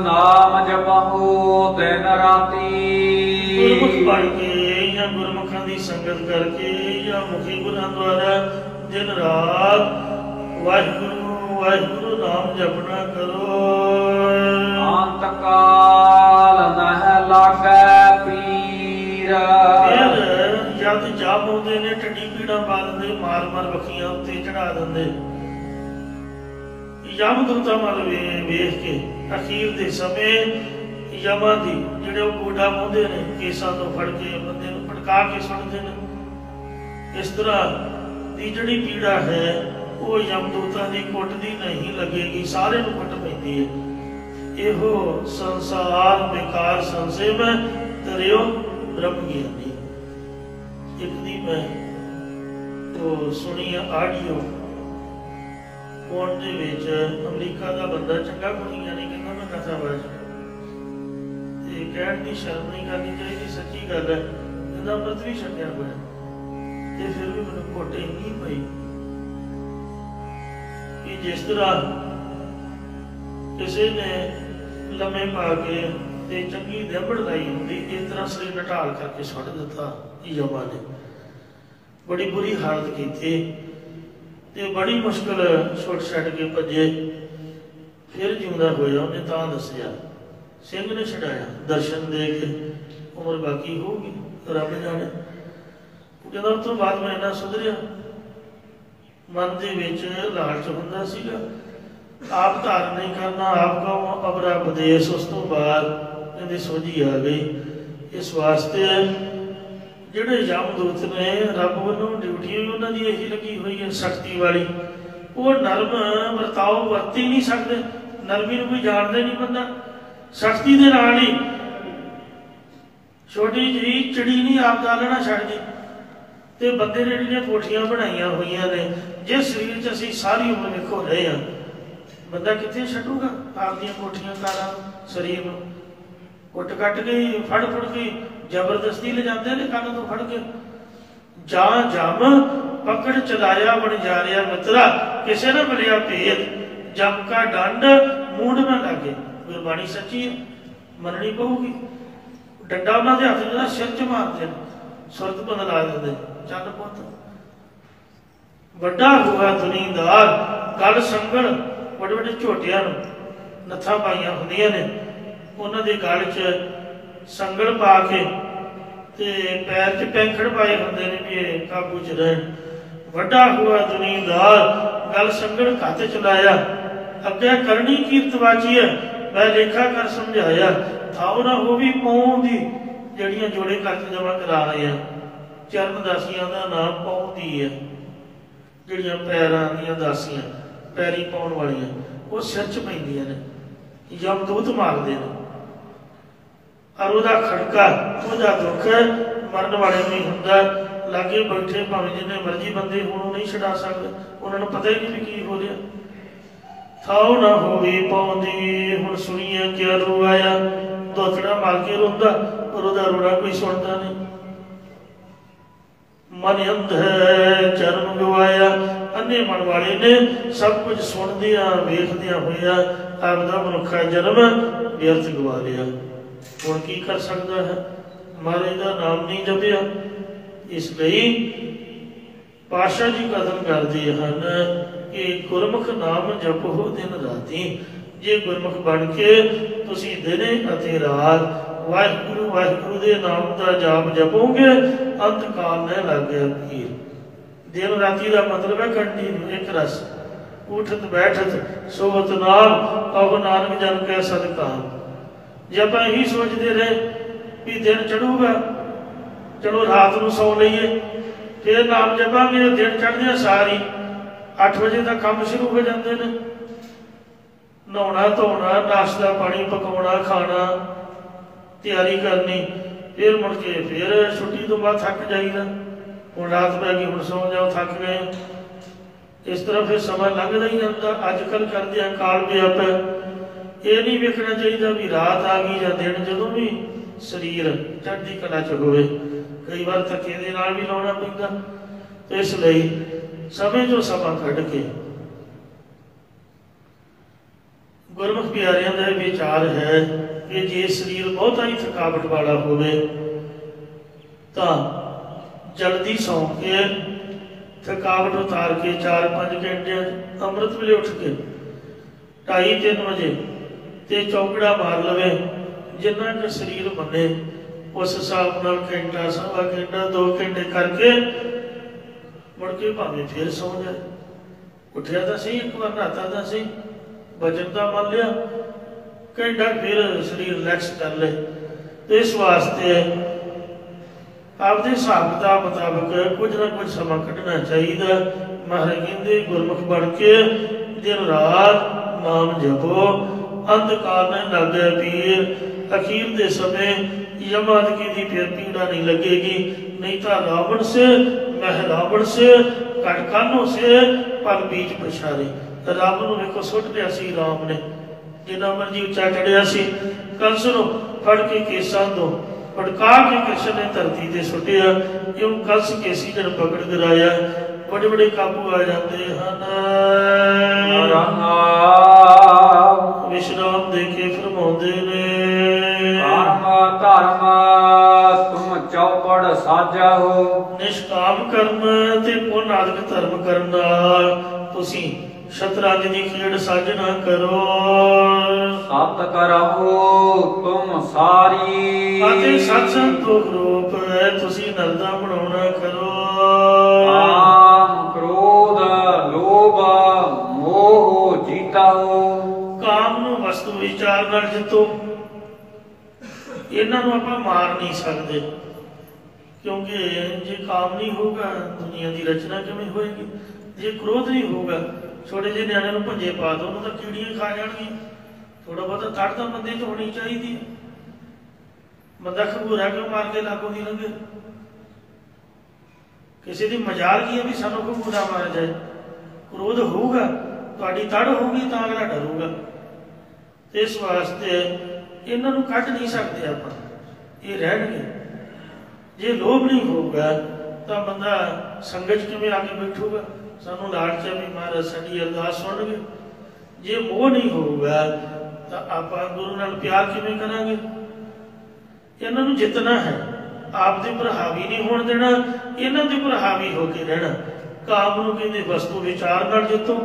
[SPEAKER 1] ਨਾਮ ਜਪਹੁ ਦਿਨ ਰਾਤੀ।
[SPEAKER 2] ਗੁਰਮੁਖ ਬਣ ਕੇ ਜਾਂ ਗੁਰਮੁਖਾਂ ਦੀ ਸੰਗਤ ਕਰਕੇ ਜਾਂ ਮੁਖੀ ਗੁਰਾਂ ਦੁਆਰਾ ਦਿਨ ਰਾਤ ਵਾਹਿਗੁਰੂ ਵਾਹਿਗੁਰੂ ਨਾਮ ਜਪਣਾ ਕਰੋ।
[SPEAKER 1] ਅੰਤ ਕਾਲ ਨਹਿ ਲਾਗੈ ਪੀਰ।
[SPEAKER 2] ਫਿਰ ਜਦ ਜਾਪ ਆਉਂਦੇ ਨੇ, ਟੱਡੀ ਪੀੜਾਂ ਪਾ ਦਿੰਦੇ, ਮਾਰ ਮਾਰ ਬੱਖੀਆਂ ਉੱਤੇ ਚੜਾ ਦਿੰਦੇ। ਯਮ ਦੂਤਾਂ ਵੱਲ ਵੇਖ ਕੇ ਅਖੀਰ ਦੇ ਸਮੇਂ ਯਮਾਂ ਦੀ ਜਿਹੜੇ ਉਹ ਗੋਡਾ ਪਾਉਂਦੇ ਨੇ, ਕੇਸਾਂ ਤੋਂ ਫੜ ਕੇ ਬੰਦੇ ਨੂੰ ਭੜਕਾ ਕੇ ਸੁੱਟਦੇ ਨੇ। ਇਸ ਤਰ੍ਹਾਂ ਦੀ ਜਿਹੜੀ ਪੀੜਾ ਹੈ ਉਹ ਯਮਦੂਤਾਂ ਦੀ ਕੁੱਟ ਦੀ ਨਹੀਂ ਲੱਗੇਗੀ, ਸਾਰੇ ਨੂੰ ਕੁੱਟ ਪੈਂਦੀ ਹੈ। ਇਹੋ ਸੰਸਾਰ ਬੇਕਾਰ ਸੰਸੇ ਮੈਂ ਤਰਿਓ ਬ੍ਰਹਮ ਗਿਆਨੀ। ਇੱਕ ਦੀ ਮੈਂ ਉਹ ਸੁਣੀ ਆਡੀਓ, ਫੋਨ ਦੇ ਵਿੱਚ ਅਮਰੀਕਾ ਦਾ ਬੰਦਾ ਚੰਗਾ ਗੁਣੀ ਗਿਆਨੀ ਕਹਿੰਦਾ ਮੈਂ ਕਥਾ ਬਾਜ ਤੇ ਕਹਿਣ ਦੀ ਸ਼ਰਮ ਨਹੀਂ ਕਰਨੀ ਚਾਹੀਦੀ, ਸੱਚੀ ਗੱਲ ਹੈ। ਕਹਿੰਦਾ ਅੰਮ੍ਰਿਤ ਵੀ ਛੱਡਿਆ ਹੋਇਆ ਤੇ ਫਿਰ ਵੀ ਮੈਨੂੰ ਘੋਟੇ ਨਹੀਂ ਪਈ ਕਿ ਜਿਸ ਤਰ੍ਹਾਂ ਕਿਸੇ ਨੇ ਲੰਮੇ ਪਾ ਕੇ ਤੇ ਚੰਗੀ ਦੰਬੜ ਲਾਈ ਹੁੰਦੀ, ਇਸ ਤਰ੍ਹਾਂ ਸਰੀਰ ਢਾਲ ਕਰਕੇ ਸੁੱਟ ਦਿੱਤਾ ਯਮਾ ਨੇ। बड़ी बुरी हालत की थी, ते बड़ी मुश्किल छुट छड़ के भजे, फिर जिंदा होया उन्हें तां दसिया, सिंह ने छड़ाया दर्शन दे के, उम्र बाकी होगी रब जाने। कहता उस तो बाद मैं इन्ना सुधरिया, मन के विच लालच हुंदा सीगा, आप धारण नहीं करना, आपका अबरा उपदेश। उस तो बाद कहते सोझी आ गई। इस वास्ते जिहड़े यमदूत ने रब वालों ड्यूटी उन्होंने यही लगी हुई है सख्ती वाली, वो नरम वरताओ वरत ही नहीं सकते, नरमी को कोई जानता नहीं बंदा, सख्ती के नाल ही छोटी जी चिड़ी नहीं आप डालना छड्डदी। तो बंदे ने जिहड़ियां कोठियां बनाईयां होईयां ने, जिस शरीर च असीं सारी उम्र वेखो रहे हैं, बंदा कित्थे छड्डूगा आपदियां कोठियां कारां शरीर नूं। कुट कट गई फड़ फुड़ गई जबरदस्ती ले जाते ने कंन तो फड़ के, जा जम पकड़ चलाया बन जा रहा मित्रा, किसे ने मिलिया भेद, जम का डंड मूड में लागे। गुरबाणी सच्ची है, मननी पऊगी। डंडा उन्होंने हाथ में सिर च मारते हैं, सुरत बदला देते, चल पुत वड्डा हुआ दुनीदार, गल संगल बड़े बड़े झोटिया नत्था पाइया होंदियां ने, उन्होंने गल च संगल पा के ते पैर च पैंखड़ पाए होंदे ने भी काबू च रहन। वड्डा हुआ दुनीदार, गल संगल खत चलाया, अगे करनी कीर्तवाची है, मैं लेखा कर समझाया, थाओ ना हो भी पौं दी जड़ियां जोड़े करके जमा करा रहे हैं। चरण दासियां का नाम पौं दी है, जड़ियां पैरां दियां दासियां पैरी पाउण वालियां, वो सिर च पैंदियां ने, यमदूत मारदे ने। और वह खड़का वह दुख मरण वाले में ही हुंदा, लागे बैठे भावें जिन्ने मर्जी बंदे हों नहीं छड़ा सकते, उन्होंने पता ही नहीं भी की हो रहा। थाओ ना होवी पाउंदी, हुण सुनिए क्या रुआया, दोथड़ा मार के रोंदा पर उहदा रोना कोई सुनता नहीं। मन अंध है चरम गवाया, अन्ने मन वाले ने सब कुछ सुनदिया वेखदिया होया आपदा मनुखा जन्म व्यर्थ गवा लिया। हुण की कर सकता है, महाराज का नाम नहीं जपिया। इसलिए पातशाह जी कथन करते हैं कि गुरमुख नाम जपो दिन राती, जे गुरमुख बन के तुसी दिने अते रात वाहिगुरु वाहिगुरु दे नाम का जाप जपोगे, अंत काल न लागे पीर। दिन राती का मतलब है कंटिन्यू एक रस, उठत बैठत सोवत नाम, अब नानक जन कै सदका। जब आप यही सोचते रहे भी दिन चढ़ूगा, चलो रात को सौ लीए, फिर नाम जपांगे, दिन चढ़दे सारी 8 बजे तक काम शुरू हो जाते हैं, नहाना धोना नाश्ता पानी पकाना खाना तैयारी करनी, फिर मुड़ के फिर छुट्टी तो बाद थक जाइदा, हुण रात पै गई हुण सौ जाओ थक गए। इस तरह फिर समा लंघदा ही जाता। अजकल करते हैं काल व्याप है, ये नहीं वेखना चाहिए भी रात आ गई या दिन, जो भी शरीर चढ़ती कला च होवे, कई बार धक्के दे नाल भी लाउणा पैंदा। तो इसलिए समय जो समा कढ के गुरमुख प्यारियां का विचार है कि जे शरीर बहुत ही थकावट वाला होवे तो जल्दी सौ के थकावट उतार के 4-5 घंटे अमृत वेले उठ के 2:30-3 बजे ते चौकड़ा मार लवे, जिन्ना का शरीर बने उस हिसाब नाल घंटा सवा घंटा 2 घंटे करके मुड़ के भावें फिर सौ जाए। उठिया तो सही, एक बार नहाता तो सही, वजन का मान लिया, घंटा फिर शरीर रिलैक्स कर ले। तो इस वास्ते आपके हिसाब किताब मुताबिक कुछ ना कुछ समा कढ़ना चाहिए। महाराज कहते गुरमुख बन के दिन रात नाम जपो, अंत काल में लगे पीर, अखीर के समय यमादगी की फिर पीड़ा नहीं लगेगी। नहीं तो रावण से महरावण से कटकानों से पर बीच पछारे। रब नूं वेखो सुट लिया सी राम ने, जिन्ना मर्जी उच्चा चढ़िया सी, कंस नूं फड़ के केसां तो फड़का के कृष्ण ने धरती से सुटिया, क्यों कंस केसी जन पकड़ गिराया, बड़े बड़े काबू आ जाते हैं। विश्राम देके फरमाते ने
[SPEAKER 1] कर्म धर्म तुम चौपड़ साजा हो।
[SPEAKER 2] निष्काम कर्म ते पुण्य आदਿਕ धर्म ਕਰਨ ਨਾਲ ਤੁਸੀਂ शतरंज की खेड साजना करो।
[SPEAKER 1] सत करहो तुम सारी
[SPEAKER 2] ਅਤੇ ਸਤ ਸੰਤੋਖ ਰੂਪ ਤੁਸੀਂ ਨਰਦਾ ਬਣਾਉਣਾ ਕਰੋ।
[SPEAKER 1] काम क्रोध लोभ मोह जीता हो।
[SPEAKER 2] ਕਾਮ ਨੂੰ ਵਸਤੂ ਵਿਚਾਰ ਨਾਲ ਜਿੱਤੋ। ਇਹਨਾਂ ਨੂੰ ਆਪਾਂ ਮਾਰ ਨਹੀਂ ਸਕਦੇ, ਕਿਉਂਕਿ ਜੇ ਕਾਮ ਨਹੀਂ ਹੋਊਗਾ ਦੁਨੀਆ ਦੀ ਰਚਨਾ ਕਿਵੇਂ ਹੋਏਗੀ। ਜੇ ਕ੍ਰੋਧ ਨਹੀਂ ਹੋਊਗਾ, ਛੋਟੇ ਜਿਹੇ ਨਿਆਣੇ ਨੂੰ ਭੰਜੇ ਪਾ ਦੋ, ਉਹਨੂੰ ਤਾਂ ਕੀੜੀਆਂ ਖਾ ਜਾਣਗੀਆਂ। ਥੋੜਾ ਬਹੁਤਾ ਤੜ ਤਾਂ ਬੰਦੇ 'ਚ ਹੋਣੀ ਚਾਹੀਦੀ ਹੈ। ਬੰਦਾ ਖੰਗੂਰਾ ਕਿਉਂ ਮਾਰ ਕੇ ਲਾਗੋਂ ਦੀ ਲੰਘੇ? ਕਿਸੇ ਦੀ ਮਜ਼ਾਲ ਕੀ ਹੈ ਵੀ ਸਾਨੂੰ ਖੰਗੂਰਾ ਮਾਰਿਆ ਜਾਏ। ਕ੍ਰੋਧ ਹੋਊਗਾ, ਤੁਹਾਡੀ ਤੜ ਹੋਊਗੀ ਤਾਂ ਅਗਲਾ ਡਰੂਗਾ। ਇਸ ਵਾਸਤੇ ਇਹਨਾਂ ਨੂੰ ਕੱਢ ਨਹੀਂ ਸਕਦੇ ਆਪਾਂ, ਇਹ ਰਹਿਣਗੇ। ਜੇ ਲੋਭ ਨਹੀਂ ਹੋਊਗਾ ਤਾਂ ਬੰਦਾ ਸੰਗਤ 'ਚ ਕਿਵੇਂ ਆ ਕੇ ਬੈਠੂਗਾ? ਸਾਨੂੰ ਲਾਲਚ ਹੈ ਵੀ ਮਹਾਰਾਜ ਸਾਡੀ ਅਰਦਾਸ ਸੁਣਨਗੇ। ਜੇ ਮੋਹ ਨਹੀਂ ਹੋਊਗਾ ਤਾਂ ਆਪਾਂ ਗੁਰੂ ਨਾਲ ਪਿਆਰ ਕਿਵੇਂ ਕਰਾਂਗੇ? ਇਹਨਾਂ ਨੂੰ ਜਿੱਤਣਾ ਹੈ, ਆਪ ਦੇ ਉੱਪਰ ਹਾਵੀ ਨਹੀਂ ਹੋਣ ਦੇਣਾ, ਇਹਨਾਂ ਦੇ ਉੱਪਰ ਹਾਵੀ ਹੋ ਕੇ ਰਹਿਣਾ। ਕਾਮ ਨੂੰ ਕਹਿੰਦੇ ਵਸਤੂ ਵਿਚਾਰ ਨਾਲ ਜਿੱਤੋ,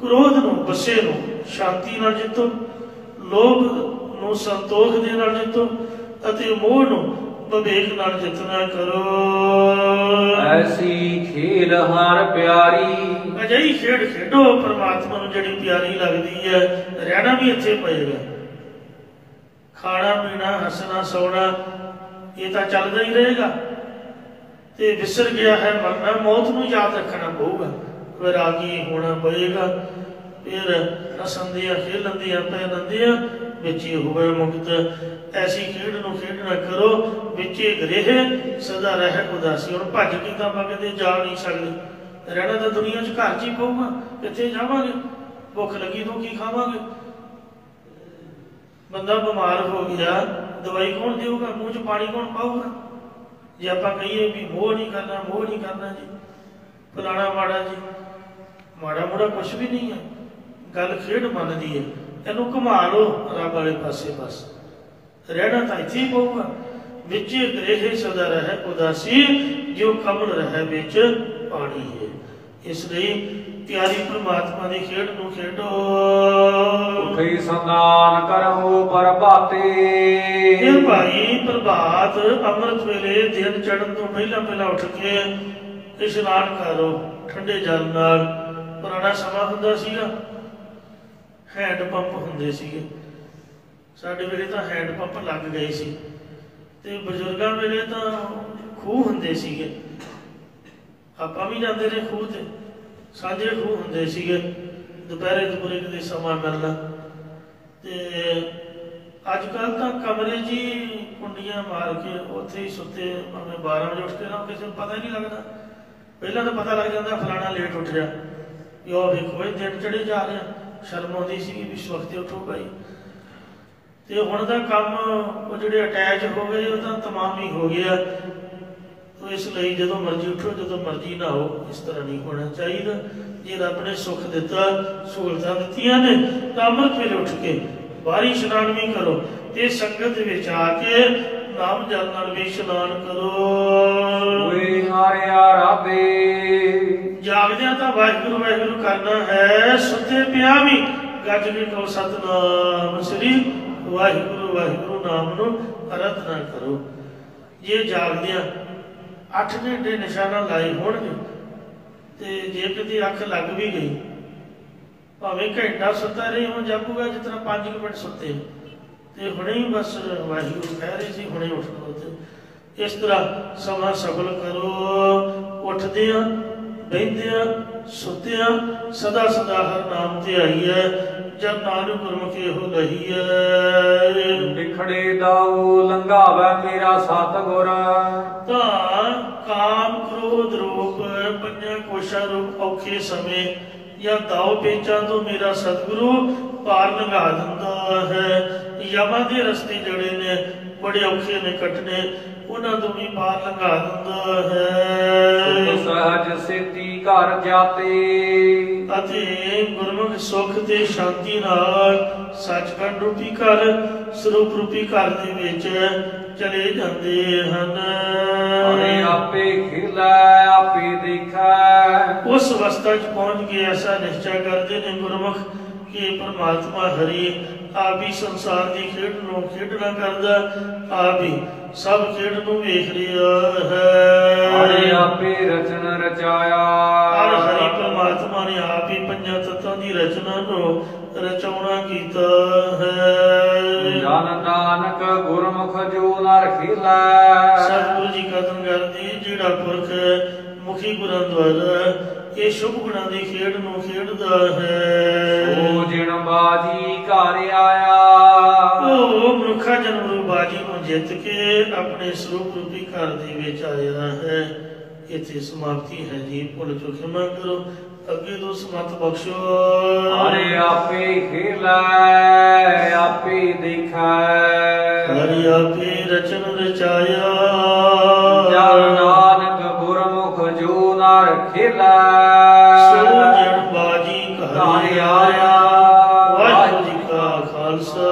[SPEAKER 2] ਕ੍ਰੋਧ ਨੂੰ ਗੁੱਸੇ ਨੂੰ ਸ਼ਾਂਤੀ ਨਾਲ ਜਿੱਤੋ, ਲੋਭ ਨੂੰ ਸੰਤੋਖ ਦੇ ਨਾਲ ਜਿੱਤੋ ਅਤੇ ਮੋਹ ਨੂੰ ਵਿਵੇਕ ਨਾਲ ਜਿੱਤਣਾ ਕਰੋ।
[SPEAKER 1] ऐसी खेल हार प्यारी
[SPEAKER 2] ਅਜਿਹੀ ਖੇਡ ਖੇਡੋ ਪਰਮਾਤਮਾ ਨੂੰ ਜਿਹੜੀ ਪਿਆਰੀ ਲੱਗਦੀ ਹੈ। ਰਹਿਣਾ ਵੀ ਇੱਥੇ ਪਏਗਾ, ਖਾਣਾ ਪੀਣਾ ਹੱਸਣਾ ਸੌਣਾ ਇਹ ਤਾਂ ਚੱਲਦਾ ਹੀ ਰਹੇਗਾ। ਤੇ ਵਿਸਰ ਗਿਆ ਹੈ ਮਰਨਾ, ਮੌਤ ਨੂੰ ਯਾਦ ਰੱਖਣਾ ਪਊਗਾ, ਵੈਰਾਗੀ ਹੋਣਾ ਪਏਗਾ। ਫਿਰ ਹੱਸਣਦੀਆਂ ਖੇਲਣਦੀਆਂ ਪੈਣਦੀਆਂ ਵਿੱਚ ਹੀ ਹੋਵੇ ਮੁਕਤ। ਐਸੀ ਖੇਡ ਨੂੰ ਖੇਡਣਾ ਕਰੋ ਵਿੱਚੇ ਗ੍ਰਹਿ ਸਦਾ ਰਹਿ ਉਦਾਸੀ। ਹੁਣ ਭੱਜ ਕੇ ਤਾਂ ਆਪਾਂ ਕਿਤੇ ਜਾ ਨਹੀਂ ਸਕਦੇ, ਰਹਿਣਾ ਤਾਂ ਦੁਨੀਆ 'ਚ ਘਰ 'ਚ ਹੀ ਪਊਗਾ। ਕਿੱਥੇ ਜਾਵਾਂਗੇ? ਭੁੱਖ ਲੱਗੀ ਤੋਂ ਕੀ ਖਾਵਾਂਗੇ? ਬੰਦਾ ਬਿਮਾਰ ਹੋ ਗਿਆ, ਦਵਾਈ ਕੌਣ ਦੇਊਗਾ? ਮੂੰਹ 'ਚ ਪਾਣੀ ਕੌਣ ਪਾਊਗਾ? ਜੇ ਆਪਾਂ ਕਹੀਏ ਵੀ ਮੋਹ ਨਹੀਂ ਕਰਨਾ, ਮੋਹ ਨਹੀਂ ਕਰਨਾ ਜੀ, ਫਲਾਣਾ ਮਾੜਾ ਜੀ, ਮਾੜਾ ਮੋੜਾ ਕੁਛ ਵੀ ਨਹੀਂ ਹੈ। ਗੱਲ ਖੇਡ ਮੰਨਦੀ ਹੈ, ਇਹਨੂੰ ਘੁਮਾ ਲਓ ਰੱਬ ਵਾਲੇ ਪਾਸੇ। ਬਸ ਰਹਿਣਾ ਤਾਂ ਇੱਥੇ ਹੀ ਪਊਗਾ। ਵਿੱਚ ਗ੍ਰਹਿ ਸਦਾ ਰਹਿ ਉਦਾਸੀ, ਜੋ ਕਮਲ ਰਹਿ ਵਿੱਚ ਪਾਣੀ ਹੈ। ਇਸ ਲਈ ਪਿਆਰੀ ਪਰਮਾਤਮਾ ਦੀ ਖੇਡ ਨੂੰ ਖੇਡੋ।
[SPEAKER 1] ਉਠੀ ਸੰਦਾਨ ਕਰੋ ਪ੍ਰਭਾਤੇ।
[SPEAKER 2] ਫਿਰ ਭਾਈ ਪ੍ਰਭਾਤ ਅੰਮ੍ਰਿਤ ਵੇਲੇ ਦਿਨ ਚੜ੍ਹਨ ਤੋਂ ਪਹਿਲਾਂ ਉੱਠ ਕੇ ਇਸ਼ਨਾਨ ਕਰੋ ਠੰਡੇ ਜਲ ਨਾਲ। ਪੁਰਾਣਾ ਸਮਾਂ ਹੁੰਦਾ ਸੀਗਾ, ਹੈਂਡ ਪੰਪ ਹੁੰਦੇ ਸੀਗੇ। ਸਾਡੇ ਵੇਲੇ ਤਾਂ ਹੈਂਡ ਪੰਪ ਲੱਗ ਗਏ ਸੀ, ਤੇ ਬਜ਼ੁਰਗਾਂ ਵੇਲੇ ਤਾਂ ਖੂਹ ਹੁੰਦੇ ਸੀਗੇ। ਆਪਾਂ ਵੀ ਜਾਂਦੇ ਰਹੇ ਖੂਹ ਤੇ, ਸਾਂਝੇ ਖੂਹ ਹੁੰਦੇ ਸੀਗੇ। ਦੁਪਹਿਰੇ ਦੁਪਹਿਰੇ ਕਿਤੇ ਸਮਾਂ ਮਿਲਣਾ। ਤੇ ਅੱਜ ਕੱਲ੍ਹ ਤਾਂ ਕਮਰੇ 'ਚ ਹੀ ਕੁੰਡੀਆਂ ਮਾਰ ਕੇ ਉੱਥੇ ਹੀ ਸੁੱਤੇ, ਭਾਵੇਂ 12 ਵਜੇ ਉੱਠ ਕੇ ਨਾ, ਕਿਸੇ ਨੂੰ ਪਤਾ ਹੀ ਨਹੀਂ ਲੱਗਦਾ। ਪਹਿਲਾਂ ਤਾਂ ਪਤਾ ਲੱਗ ਜਾਂਦਾ ਫਲਾਣਾ ਲੇਟ ਉੱਠ ਰਿਹਾ, ਵੀ ਉਹ ਵੇਖੋ ਇਹ ਦਿਨ ਚੜ੍ਹੇ ਜਾ ਰਿਹਾ। ਸ਼ਰਮ ਆਉਂਦੀ ਸੀਗੀ ਵੀ ਇਸ ਵਕਤ ਉੱਠੋ ਭਾਈ। ਤੇ ਹੁਣ ਦਾ ਕੰਮ ਉਹ ਜਿਹੜੇ ਅਟੈਚ ਹੋ ਗਏ ਉਹ ਤਾਂ ਤਮਾਮ ਹੀ ਹੋ ਗਿਆ। ਇਸ ਲਈ ਜਦੋਂ ਮਰਜ਼ੀ ਉੱਠੋ, ਜਦੋਂ ਮਰਜ਼ੀ ਨਹਾਓ, ਇਸ ਤਰ੍ਹਾਂ ਨਹੀਂ ਹੋਣਾ ਚਾਹੀਦਾ। ਜੇ ਰੱਬ ਨੇ ਸੁੱਖ ਦਿੱਤਾ, ਸਹੂਲਤਾਂ ਦਿੱਤੀਆਂ ਨੇ, ਤਾਂ ਅੰਮ੍ਰਿਤ ਵੇਲੇ ਉੱਠ ਕੇ ਬਾਹਰੀ ਇਸ਼ਨਾਨ ਵੀ ਕਰੋ ਤੇ ਸੰਗਤ ਦੇ ਵਿੱਚ ਆ ਕੇ ਨਾਮ ਜਪ ਨਾਲ ਵੀ ਇਸ਼ਨਾਨ ਕਰੋ।
[SPEAKER 1] ਓਏ ਹਾਰਿਆ ਰਾਬੇ,
[SPEAKER 2] ਜਾਗਦਿਆਂ ਤਾਂ ਵਾਹਿਗੁਰੂ ਵਾਹਿਗੁਰੂ ਕਰਨਾ ਹੈ, ਸੁੱਤੇ ਪਿਆ ਵੀ ਗੱਜ ਕੇ ਕਹੋ ਸਤਿਨਾਮ ਸ੍ਰੀ ਵਾਹਿਗੁਰੂ ਵਾਹਿਗੁਰੂ ਨਾਮ ਨੂੰ ਅਰਾਧਨਾ ਕਰੋ। ਜੇ ਜਾਗਦਿਆਂ 8 ਘੰਟੇ ਨਿਸ਼ਾਨਾ ਲਾਏ ਹੋਣਗੇ ਤੇ ਜੇ ਕਿਤੇ ਅੱਖ ਲੱਗ ਵੀ ਗਈ, ਭਾਵੇਂ ਘੰਟਾ ਸੁੱਤਾ ਰਹੇ ਹੋ, ਜਾਪੂਗਾ ਜਿਸ ਤਰ੍ਹਾਂ 5 ਮਿੰਟ ਸੁੱਤੇ ਤੇ ਹੁਣੇ ਹੀ ਬਸ ਵਾਹਿਗੁਰੂ ਕਹਿ ਰਹੇ ਸੀ, ਹੁਣੇ ਉੱਠ ਲਓ। ਤੇ ਇਸ ਤਰ੍ਹਾਂ ਸਮਾਂ ਸਫਲ ਕਰੋ। ਉੱਠਦਿਆਂ ਬਹਿੰਦਿਆਂ ਸੁੱਤਿਆਂ ਸਦਾ ਸਦਾ ਹਰ ਨਾਮ ਤੇ ਆਈਐ, ਜਬ ਨਾਨਕ ਗੁਰਮੁਖੀ ਹੋ ਲਹੀਐ।
[SPEAKER 1] ਵਿਖੜੇ ਦਾਉ ਲੰਘਾਵੇ ਮੇਰਾ ਸਤਿਗੁਰ।
[SPEAKER 2] ਤਾਂ ਕਾਮ ਕ੍ਰੋਧ ਰੂਪ ਪੰਜਾਂ ਕੋਸ਼ਾਂ ਰੂਪ ਔਖੇ ਸਮੇਂ ਜਾਂ ਦਾਉ ਪੇਚਾਂ ਤੋਂ ਮੇਰਾ ਸਤਿਗੁਰੂ ਪਾਰ ਲੰਘਾ ਦਿੰਦਾ ਹੈ। ਯਮਾਂ ਦੇ ਰਸਤੇ ਜਿਹੜੇ ਨੇ ਬੜੇ ਔਖੇ ਨੇ ਕੱਟਣੇ, ਉਹਨਾਂ ਤੋਂ ਵੀ ਪਾਰ ਲੰਘਾ ਦਿੰਦਾ ਹੈ।
[SPEAKER 1] ਸਹਜ ਸਿੱਧੀ ਘਰ ਜਾਤੇ
[SPEAKER 2] ਅਤੇ ਗੁਰਮੁਖ ਸੁਖ ਤੇ ਸ਼ਾਂਤੀ ਨਾਲ ਸੱਚਖੰਡ ਰੂਪੀ ਘਰ, ਸਰੂਪ ਰੂਪੀ ਘਰ ਦੇ ਵਿੱਚ ਚਲੇ ਜਾਂਦੇ ਹਨ।
[SPEAKER 1] ਅਰੇ ਆਪੇ ਖਿਲਾਏ ਆਪੇ ਦੇਖੈ,
[SPEAKER 2] ਉਸ ਅਵਸਥਾ 'ਚ ਪਹੁੰਚ ਕੇ ਐਸਾ ਨਿਸ਼ਚਾ ਕਰਦੇ ਨੇ ਗੁਰਮੁਖ ਕਿ ਪਰਮਾਤਮਾ ਹਰੀ ਆਪ ਹੀ ਸੰਸਾਰ ਦੀ ਖੇਡ ਨੂੰ ਖੇਡਣਾ ਕਰਦਾ, ਆਪ ਹੀ ਸਭ ਖੇਡ ਨੂੰ ਵੇਖ ਰਿਹਾ ਹੈ।
[SPEAKER 1] ਅਰੇ ਆਪੇ ਰਚਨ ਰਚਾਇਆ,
[SPEAKER 2] ਹਰ ਹਰੀ ਪਰਮਾਤਮਾ ਨੇ ਆਪ ਹੀ ਪੰਜਾਂ ਤੱਤਾਂ ਦੀ ਰਚਨਾ ਨੂੰ ਰਚਾਉਣਾ ਕੀਤਾ ਹੈ।
[SPEAKER 1] ਜਨ ਨਾਨਕ ਗੁਰਮੁਖ ਜੋ ਨਰ ਖਿਲਾਏ,
[SPEAKER 2] ਸਤਿਗੁਰੂ ਜੀ ਕਥਨ ਕਰਦੇ ਜਿਹੜਾ ਪੁਰਖ ਮੁਖੀ ਗੁਰਾਂ ਦੁਆਰਾ ਇਹ ਸ਼ੁਭ ਗੁਣਾਂ ਦੀ ਖੇਡ ਨੂੰ ਖੇਡਦਾ ਹੈ।
[SPEAKER 1] ਸੋ ਜਿਣ ਬਾਜੀ ਘਰ ਆਇਆ,
[SPEAKER 2] ਉਹ ਮਨੁੱਖਾ ਜਨਮ ਰੂਪ ਬਾਜੀ ਨੂੰ ਜਿੱਤ ਕੇ ਆਪਣੇ ਸਰੂਪ ਰੂਪੀ ਘਰ ਦੇ ਵਿੱਚ ਆਇਆ ਹੈ। ਇੱਥੇ ਸਮਾਪਤੀ ਹੈ ਜੀ, ਭੁੱਲ ਚੁੱਕ ਖਿਮਾ ਕਰੋ, ਅੱਗੇ ਤੋਂ ਸਮਤ ਬਖਸ਼ੋ।
[SPEAKER 1] ਅਰੇ ਆਪੇ ਖਿਲਾਏ ਆਪੇ ਦੇਖੈ,
[SPEAKER 2] ਹਰਿ ਆਪੇ ਰਚਨ ਰਚਾਇਆ,
[SPEAKER 1] ਜਨ ਨਾਨਕ ਗੁਰਮੁਖ ਜੋ ਨਰ ਖਿਲਾਏ।
[SPEAKER 2] ਸੋ ਜਿਣ ਬਾਜੀ ਘਰ ਆਇਆ। ਵਾਹਿਗੁਰੂ ਜੀ ਕਾ ਖਾਲਸਾ